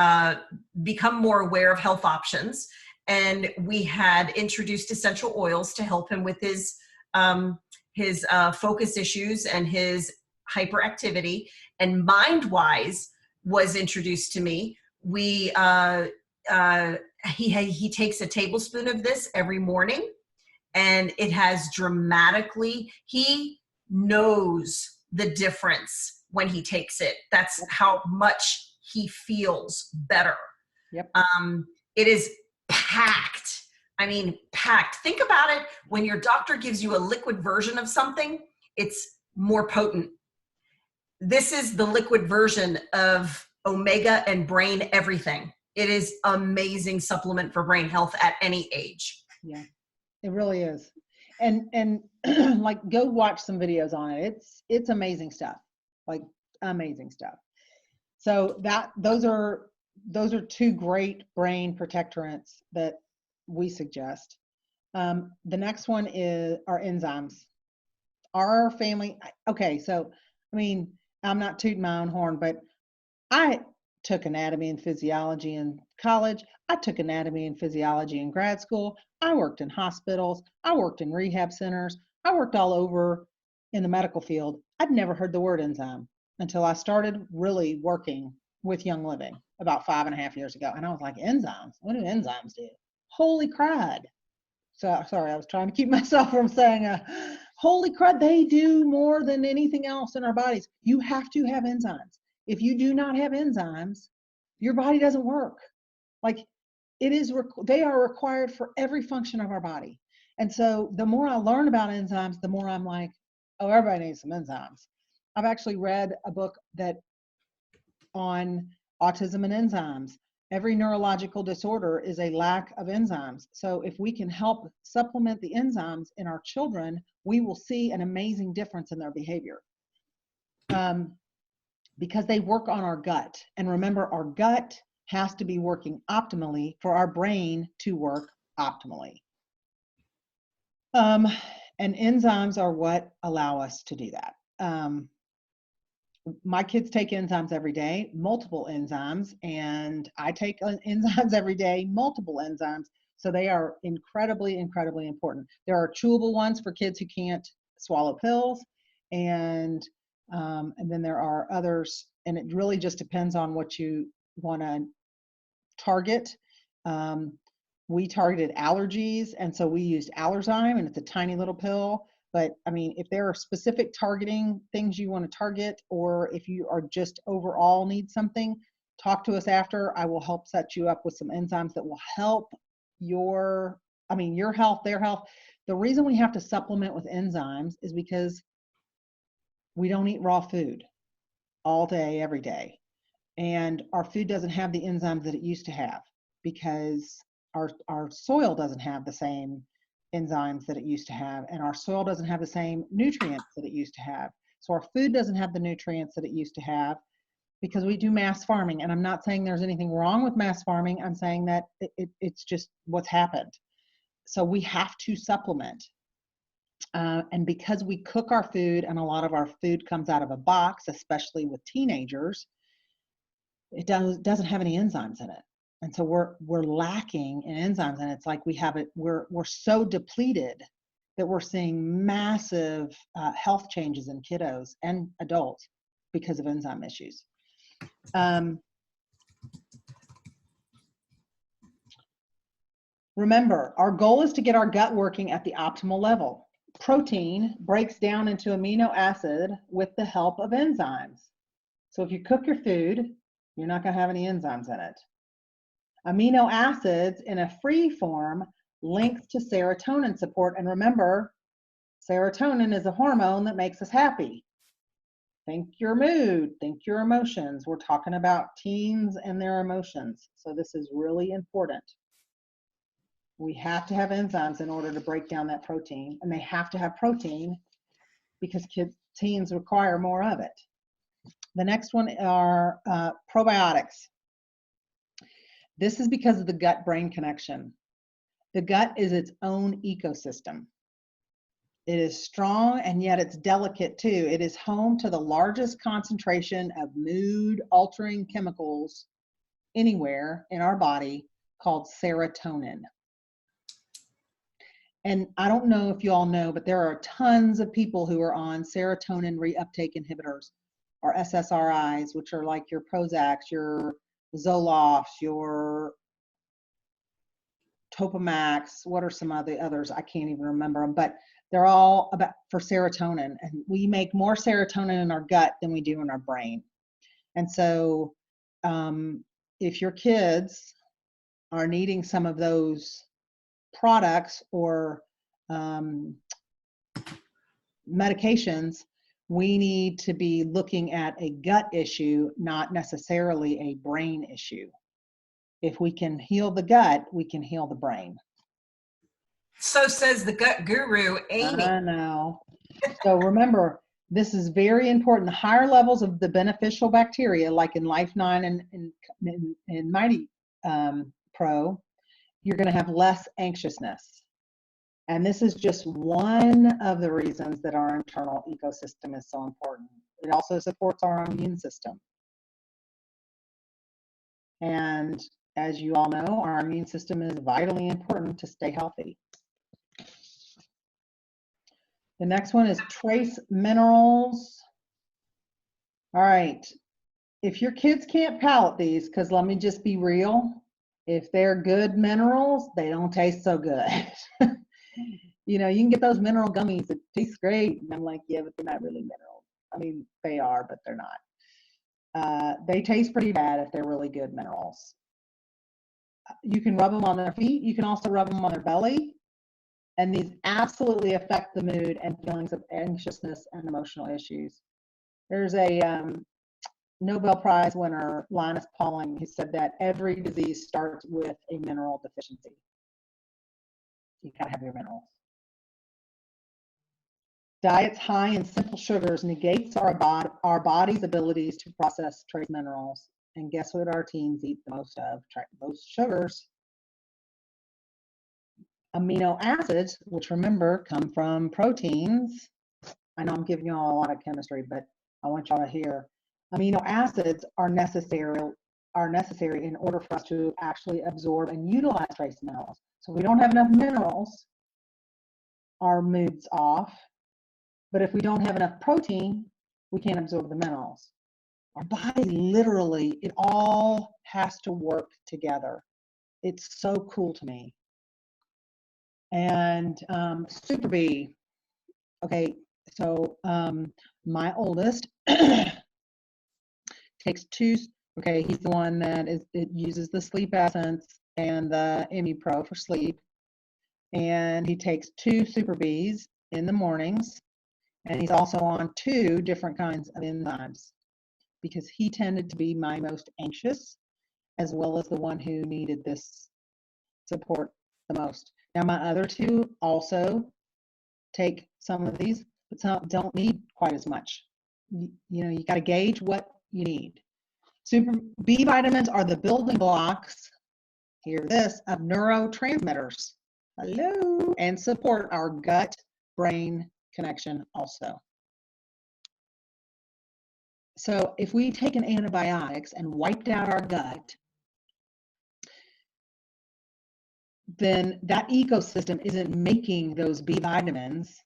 become more aware of health options, and we had introduced essential oils to help him with his focus issues and his hyperactivity. And MindWise was introduced to me. He takes a tablespoon of this every morning, and it has dramatically, he knows the difference when he takes it. That's how much he feels better. Yep. It is packed. I mean, packed. Think about it. When your doctor gives you a liquid version of something, it's more potent. This is the liquid version of Omega and brain everything. It is amazing supplement for brain health at any age. Yeah, it really is. And like, go watch some videos on it. It's amazing stuff, like amazing stuff. So those are 2 great brain protectorants that we suggest. The next one are enzymes. Our family, okay, so I mean, I'm not tooting my own horn, but I took anatomy and physiology in college. I took anatomy and physiology in grad school. I worked in hospitals. I worked in rehab centers. I worked all over in the medical field. I'd never heard the word enzyme until I started really working with Young Living about 5.5 years ago. And I was like, enzymes? What do enzymes do? Holy crud. So sorry, I was trying to keep myself from saying, holy crud, they do more than anything else in our bodies. You have to have enzymes. If you do not have enzymes, your body doesn't work. Like, they are required for every function of our body. And so the more I learn about enzymes, the more I'm like, oh, everybody needs some enzymes. I've actually read a book on autism and enzymes. every neurological disorder is a lack of enzymes. So if we can help supplement the enzymes in our children, we will see an amazing difference in their behavior. Because they work on our gut. And remember, our gut has to be working optimally for our brain to work optimally. And enzymes are what allow us to do that. My kids take enzymes every day, multiple enzymes, and I take enzymes every day, multiple enzymes. So they are incredibly, incredibly important. There are chewable ones for kids who can't swallow pills, and then there are others, and it really just depends on what you want to target. We targeted allergies, and so we used Allerzyme, and it's a tiny little pill. But I mean, if there are specific targeting things you want to target, or if you are just overall need something, talk to us after. I will help set you up with some enzymes that will help your health, their health. The reason we have to supplement with enzymes is because we don't eat raw food all day, every day. And our food doesn't have the enzymes that it used to have because our soil doesn't have the same enzymes that it used to have, and our soil doesn't have the same nutrients that it used to have. So our food doesn't have the nutrients that it used to have because we do mass farming. And I'm not saying there's anything wrong with mass farming. I'm saying that it's just what's happened. So we have to supplement. And because we cook our food, and a lot of our food comes out of a box, especially with teenagers, it doesn't have any enzymes in it. And so we're lacking in enzymes, and it's like we're so depleted that we're seeing massive health changes in kiddos and adults because of enzyme issues. Remember, our goal is to get our gut working at the optimal level. Protein breaks down into amino acid with the help of enzymes. So if you cook your food, you're not going to have any enzymes in it. Amino acids in a free form links to serotonin support. And remember, serotonin is a hormone that makes us happy. Think your mood, think your emotions. We're talking about teens and their emotions. So this is really important. We have to have enzymes in order to break down that protein, and they have to have protein because teens require more of it. The next one are probiotics. This is because of the gut-brain connection. The gut is its own ecosystem. It is strong, and yet it's delicate too. It is home to the largest concentration of mood-altering chemicals anywhere in our body called serotonin. And I don't know if you all know, but there are tons of people who are on serotonin reuptake inhibitors, or SSRIs, which are like your Prozacs, your Zolofts, your Topamax. What are some of the others? I can't even remember them, but they're all about for serotonin. And we make more serotonin in our gut than we do in our brain. And so if your kids are needing some of those products or medications, we need to be looking at a gut issue, not necessarily a brain issue. If we can heal the gut, we can heal the brain. So says the gut guru, Amy. I know. So remember, this is very important. The higher levels of the beneficial bacteria, like in Life9 and Mighty Pro, you're going to have less anxiousness. And this is just one of the reasons that our internal ecosystem is so important. It also supports our immune system. And as you all know, our immune system is vitally important to stay healthy. The next one is trace minerals. All right. If your kids can't palate these, because let me just be real, if they're good minerals, they don't taste so good. You know, you can get those mineral gummies that taste great. And I'm like, yeah, but they're not really minerals. I mean, they are, but they're not. They taste pretty bad if they're really good minerals. You can rub them on their feet. You can also rub them on their belly. And these absolutely affect the mood and feelings of anxiousness and emotional issues. There's a Nobel Prize winner Linus Pauling, who said that every disease starts with a mineral deficiency. You gotta have your minerals. Diets high in simple sugars negates our body's abilities to process trace minerals. And guess what our teens eat the most of? Those sugars. Amino acids, which remember come from proteins. I know I'm giving you all a lot of chemistry, but I want y'all to hear. Amino acids are necessary in order for us to actually absorb and utilize trace minerals. So if we don't have enough minerals, our mood's off. But if we don't have enough protein, we can't absorb the minerals. Our body literally, it all has to work together. It's so cool to me. And Super B, okay, so my oldest takes two, okay, he's the one that it uses the Sleep Essence and the Pro for sleep. And he takes 2 Super Bs in the mornings. And he's also on 2 different kinds of enzymes because he tended to be my most anxious as well as the one who needed this support the most. Now my other 2 also take some of these, but some don't need quite as much. You know, you got to gauge what you need. Super B vitamins are the building blocks, hear this, of neurotransmitters. Hello, and support our gut-brain connection also. So if we taken antibiotics and wiped out our gut, then that ecosystem isn't making those B vitamins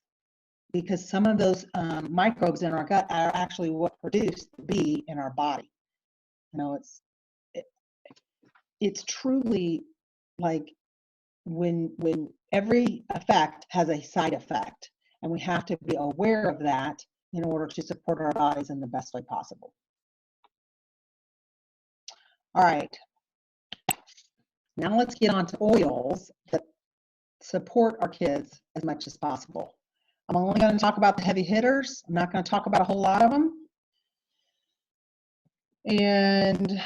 because some of those microbes in our gut are actually what produce the B in our body. You know, it's truly like when every effect has a side effect, and we have to be aware of that in order to support our bodies in the best way possible. All right. Now let's get on to oils that support our kids as much as possible. I'm only going to talk about the heavy hitters. I'm not going to talk about a whole lot of them. And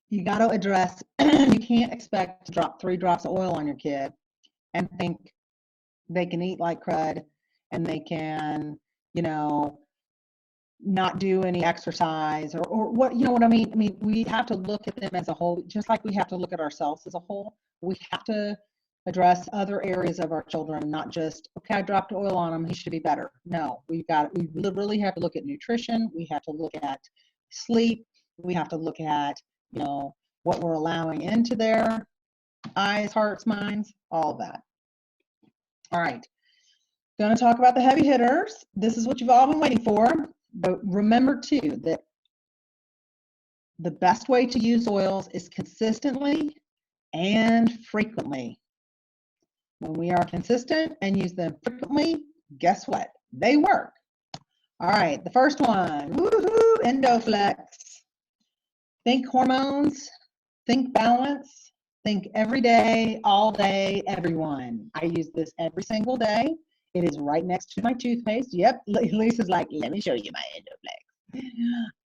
you got to address, you can't expect to drop 3 drops of oil on your kid and think they can eat like crud and they can, you know, not do any exercise or what, you know what I mean? I mean, we have to look at them as a whole, just like we have to look at ourselves as a whole. We have to address other areas of our children, not just, okay, I dropped oil on him, he should be better. No, we really have to look at nutrition. We have to look at sleep. We have to look at, you know, what we're allowing into their eyes, hearts, minds, all of that. All right. Going to talk about the heavy hitters. This is what you've all been waiting for. But remember too that the best way to use oils is consistently and frequently. When we are consistent and use them frequently, guess what? They work. All right, the first one, woohoo, Endoflex. Think hormones, think balance, think every day, all day, everyone. I use this every single day. It is right next to my toothpaste. Yep, Lisa's like, let me show you my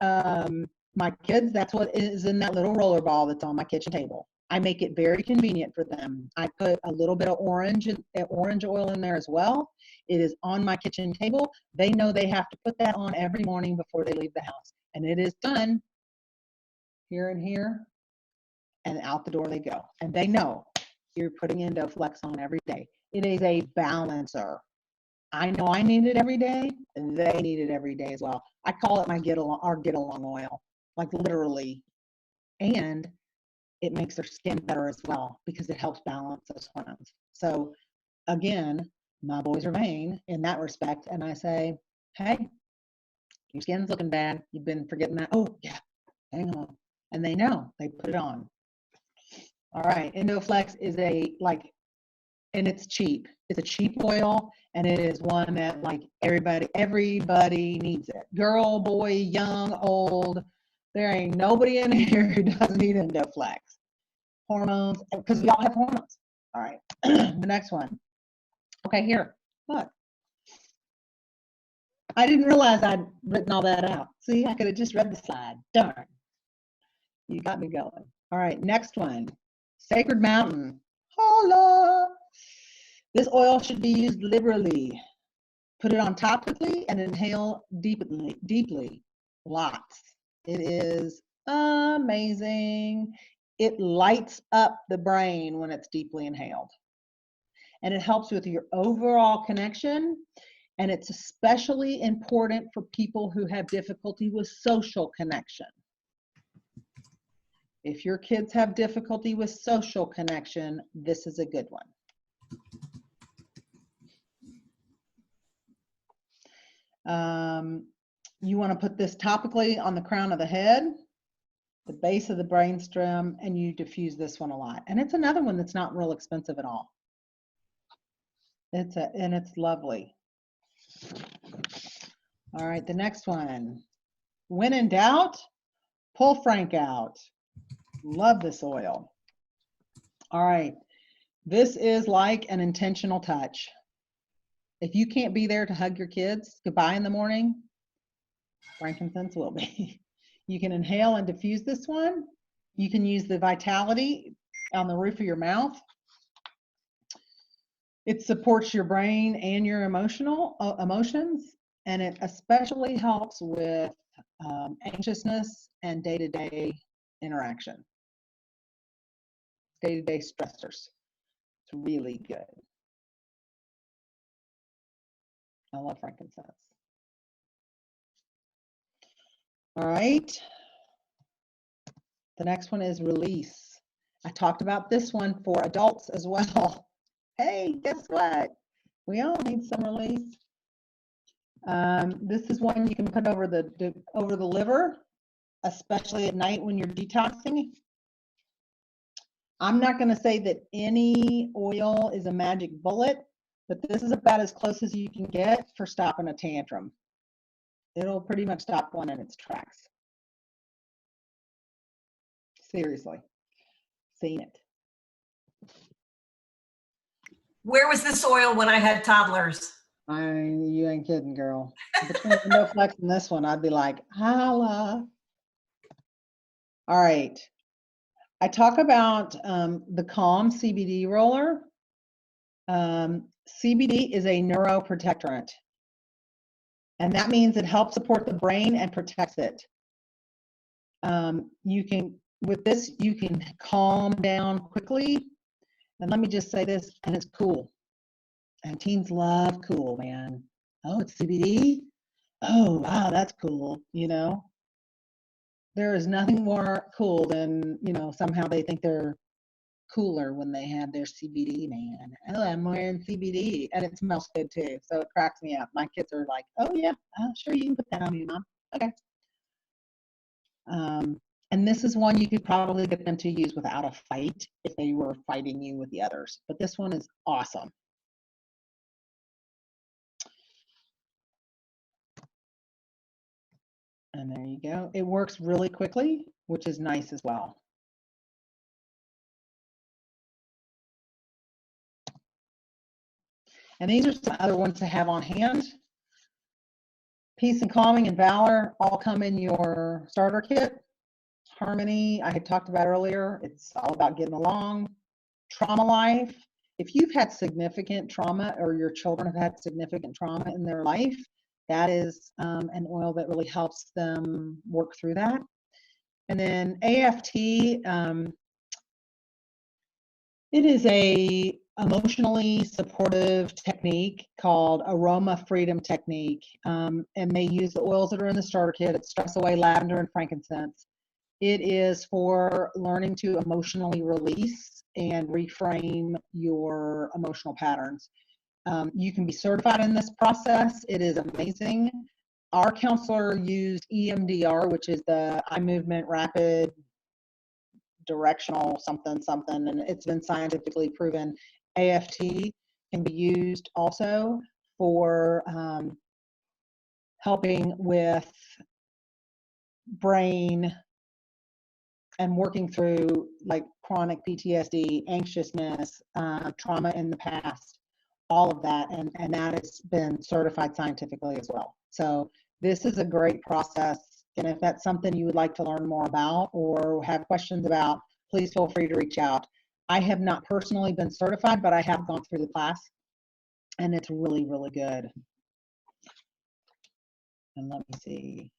Endoflex. My kids, that's what is in that little roller ball that's on my kitchen table. I make it very convenient for them. I put a little bit of orange oil in there as well. It is on my kitchen table. They know they have to put that on every morning before they leave the house. And it is done here and here, and out the door they go. And they know you're putting Endoflex on every day. It is a balancer. I know I need it every day, and they need it every day as well. I call it my get along oil, like literally. And it makes their skin better as well because it helps balance those hormones. So again, my boys are vain in that respect. And I say, hey, your skin's looking bad. You've been forgetting that. Oh yeah, hang on. And they know, they put it on. All right, Endoflex is and it's cheap. It's a cheap oil, and it is one that like everybody needs it. Girl, boy, young, old. There ain't nobody in here who doesn't need Endoflex. Hormones, because we all have hormones. All right, the next one. Okay, here, look. I didn't realize I'd written all that out. See, I could have just read the slide. Darn. You got me going. All right, next one. Sacred Mountain. Holla! This oil should be used liberally. Put it on topically and inhale deeply. Lots. It is amazing. It lights up the brain when it's deeply inhaled. And it helps with your overall connection. And it's especially important for people who have difficulty with social connection. If your kids have difficulty with social connection, this is a good one. You want to put this topically on the crown of the head, the base of the brainstem, and you diffuse this one a lot. And it's another one that's not real expensive at all. And it's lovely. All right, the next one. When in doubt, pull Frank out. Love this oil. All right, this is like an intentional touch. If you can't be there to hug your kids goodbye in the morning, frankincense will be. You can inhale and diffuse this one. You can use the vitality on the roof of your mouth. It supports your brain and your emotions, and it especially helps with anxiousness and day-to-day interaction, day-to-day stressors. It's really good. I love frankincense. All right. The next one is release. I talked about this one for adults as well. Hey, guess what? We all need some release. This is one you can put over the liver, especially at night when you're detoxing. I'm not going to say that any oil is a magic bullet, but this is about as close as you can get for stopping a tantrum. It'll pretty much stop one in its tracks. Seriously, seen it. Where was this oil when I had toddlers? You ain't kidding, girl. Between Windowflex and this one, I'd be like, holla. All right. I talk about the Calm CBD roller. CBD is a neuroprotectorant, and that means it helps support the brain and protects it. With this, you can calm down quickly. And let me just say this, and it's cool. And teens love cool, man. Oh, it's CBD? Oh, wow, that's cool, you know? There is nothing more cool than, somehow they think they're cooler when they have their CBD, man. Oh, I'm wearing CBD. And it smells good, too. So it cracks me up. My kids are like, oh, yeah, sure, you can put that on me, Mom. Okay. And this is one you could probably get them to use without a fight if they were fighting you with the others. But this one is awesome. And there you go. It works really quickly, which is nice as well. And these are some other ones to have on hand. Peace and Calming and Valor all come in your starter kit. Harmony, I had talked about earlier. It's all about getting along. Trauma Life. If you've had significant trauma or your children have had significant trauma in their life, that is an oil that really helps them work through that. And then AFT, it is a emotionally supportive technique called Aroma Freedom Technique. And they use the oils that are in the starter kit. It's Stress Away, Lavender, and Frankincense. It is for learning to emotionally release and reframe your emotional patterns. You can be certified in this process. It is amazing. Our counselor used EMDR, which is the eye movement rapid directional something, and it's been scientifically proven. AFT can be used also for helping with brain and working through like chronic PTSD, anxiousness, trauma in the past. all of that, and that has been certified scientifically as well. So this is a great process, and if that's something you would like to learn more about or have questions about, please feel free to reach out. I have not personally been certified, but I have gone through the class, and it's really, really good. And let me see.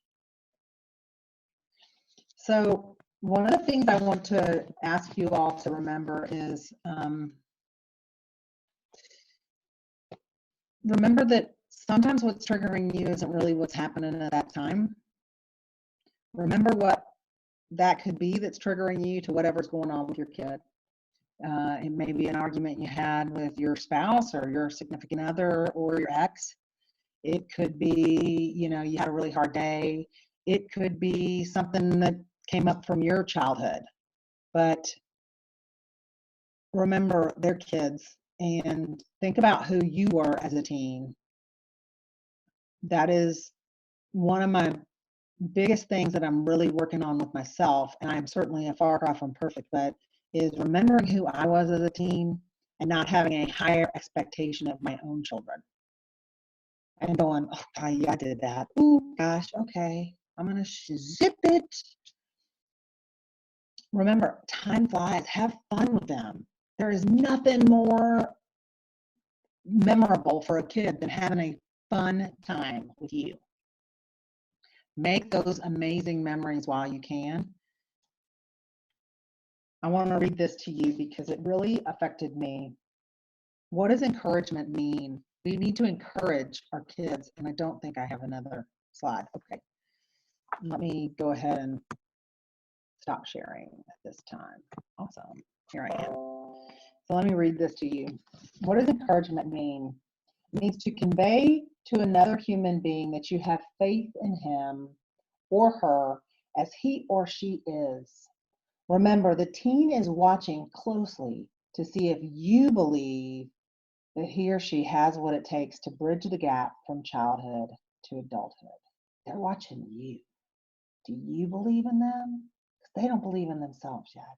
So one of the things I want to ask you all to remember is remember that sometimes what's triggering you isn't really what's happening at that time. Remember what that could be that's triggering you to whatever's going on with your kid. It may be an argument you had with your spouse or your significant other or your ex. It could be, you had a really hard day. It could be something that came up from your childhood. But remember, they're kids, and think about who you were as a teen. That is one of my biggest things that I'm really working on with myself, and I'm certainly a far cry from perfect, but is remembering who I was as a teen and not having a higher expectation of my own children. And going, oh, yeah, I did that. Ooh, gosh, okay. I'm going to zip it. Remember, time flies. Have fun with them. There is nothing more memorable for a kid than having a fun time with you. Make those amazing memories while you can. I want to read this to you because it really affected me. What does encouragement mean? We need to encourage our kids, and I don't think I have another slide. Okay. Let me go ahead and stop sharing at this time. Awesome. Here I am. So let me read this to you. What does encouragement mean? It means to convey to another human being that you have faith in him or her as he or she is. Remember, the teen is watching closely to see if you believe that he or she has what it takes to bridge the gap from childhood to adulthood. They're watching you. Do you believe in them? Because they don't believe in themselves yet.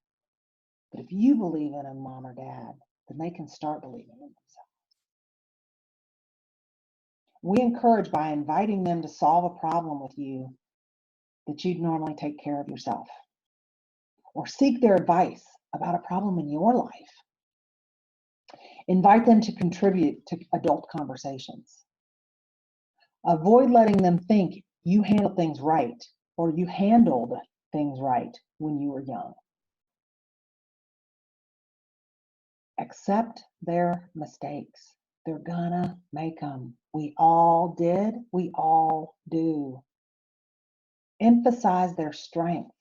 But if you believe in them, mom or dad, then they can start believing in themselves. We encourage by inviting them to solve a problem with you that you'd normally take care of yourself, or seek their advice about a problem in your life. Invite them to contribute to adult conversations. Avoid letting them think you handled things right or you handled things right when you were young. Accept their mistakes. They're gonna make them. We all did. We all do. Emphasize their strengths.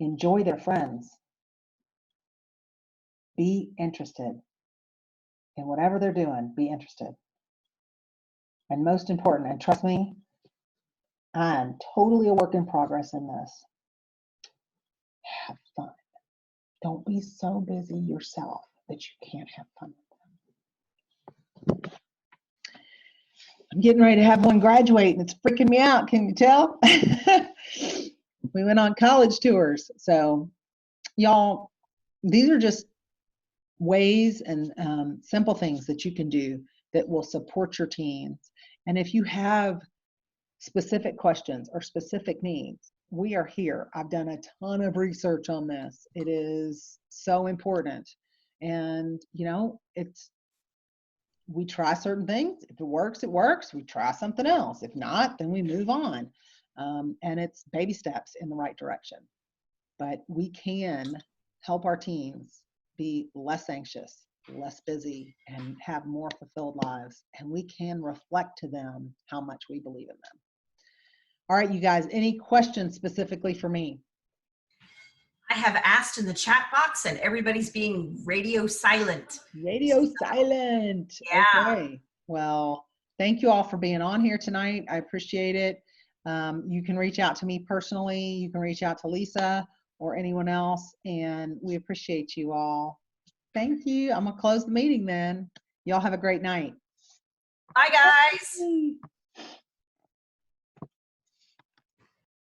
Enjoy their friends. Be interested in whatever they're doing. Be interested. And most important, and trust me, I'm totally a work in progress in this. Have fun. Don't be so busy yourself that you can't have fun with them. I'm getting ready to have one graduate and it's freaking me out. Can you tell? We went on college tours. So y'all, these are just ways and simple things that you can do that will support your teens. And if you have specific questions or specific needs, we are here. I've done a ton of research on this. It is so important. And, we try certain things. If it works, it works. We try something else. If not, then we move on. And it's baby steps in the right direction. But we can help our teens be less anxious, less busy, and have more fulfilled lives. And we can reflect to them how much we believe in them. All right, you guys, any questions specifically for me? I have asked in the chat box and everybody's being radio silent. Radio silent. Yeah. Okay. Well, thank you all for being on here tonight. I appreciate it. You can reach out to me personally. You can reach out to Lisa or anyone else, and we appreciate you all. Thank you. I'm going to close the meeting then. Y'all have a great night. Bye, guys. Bye.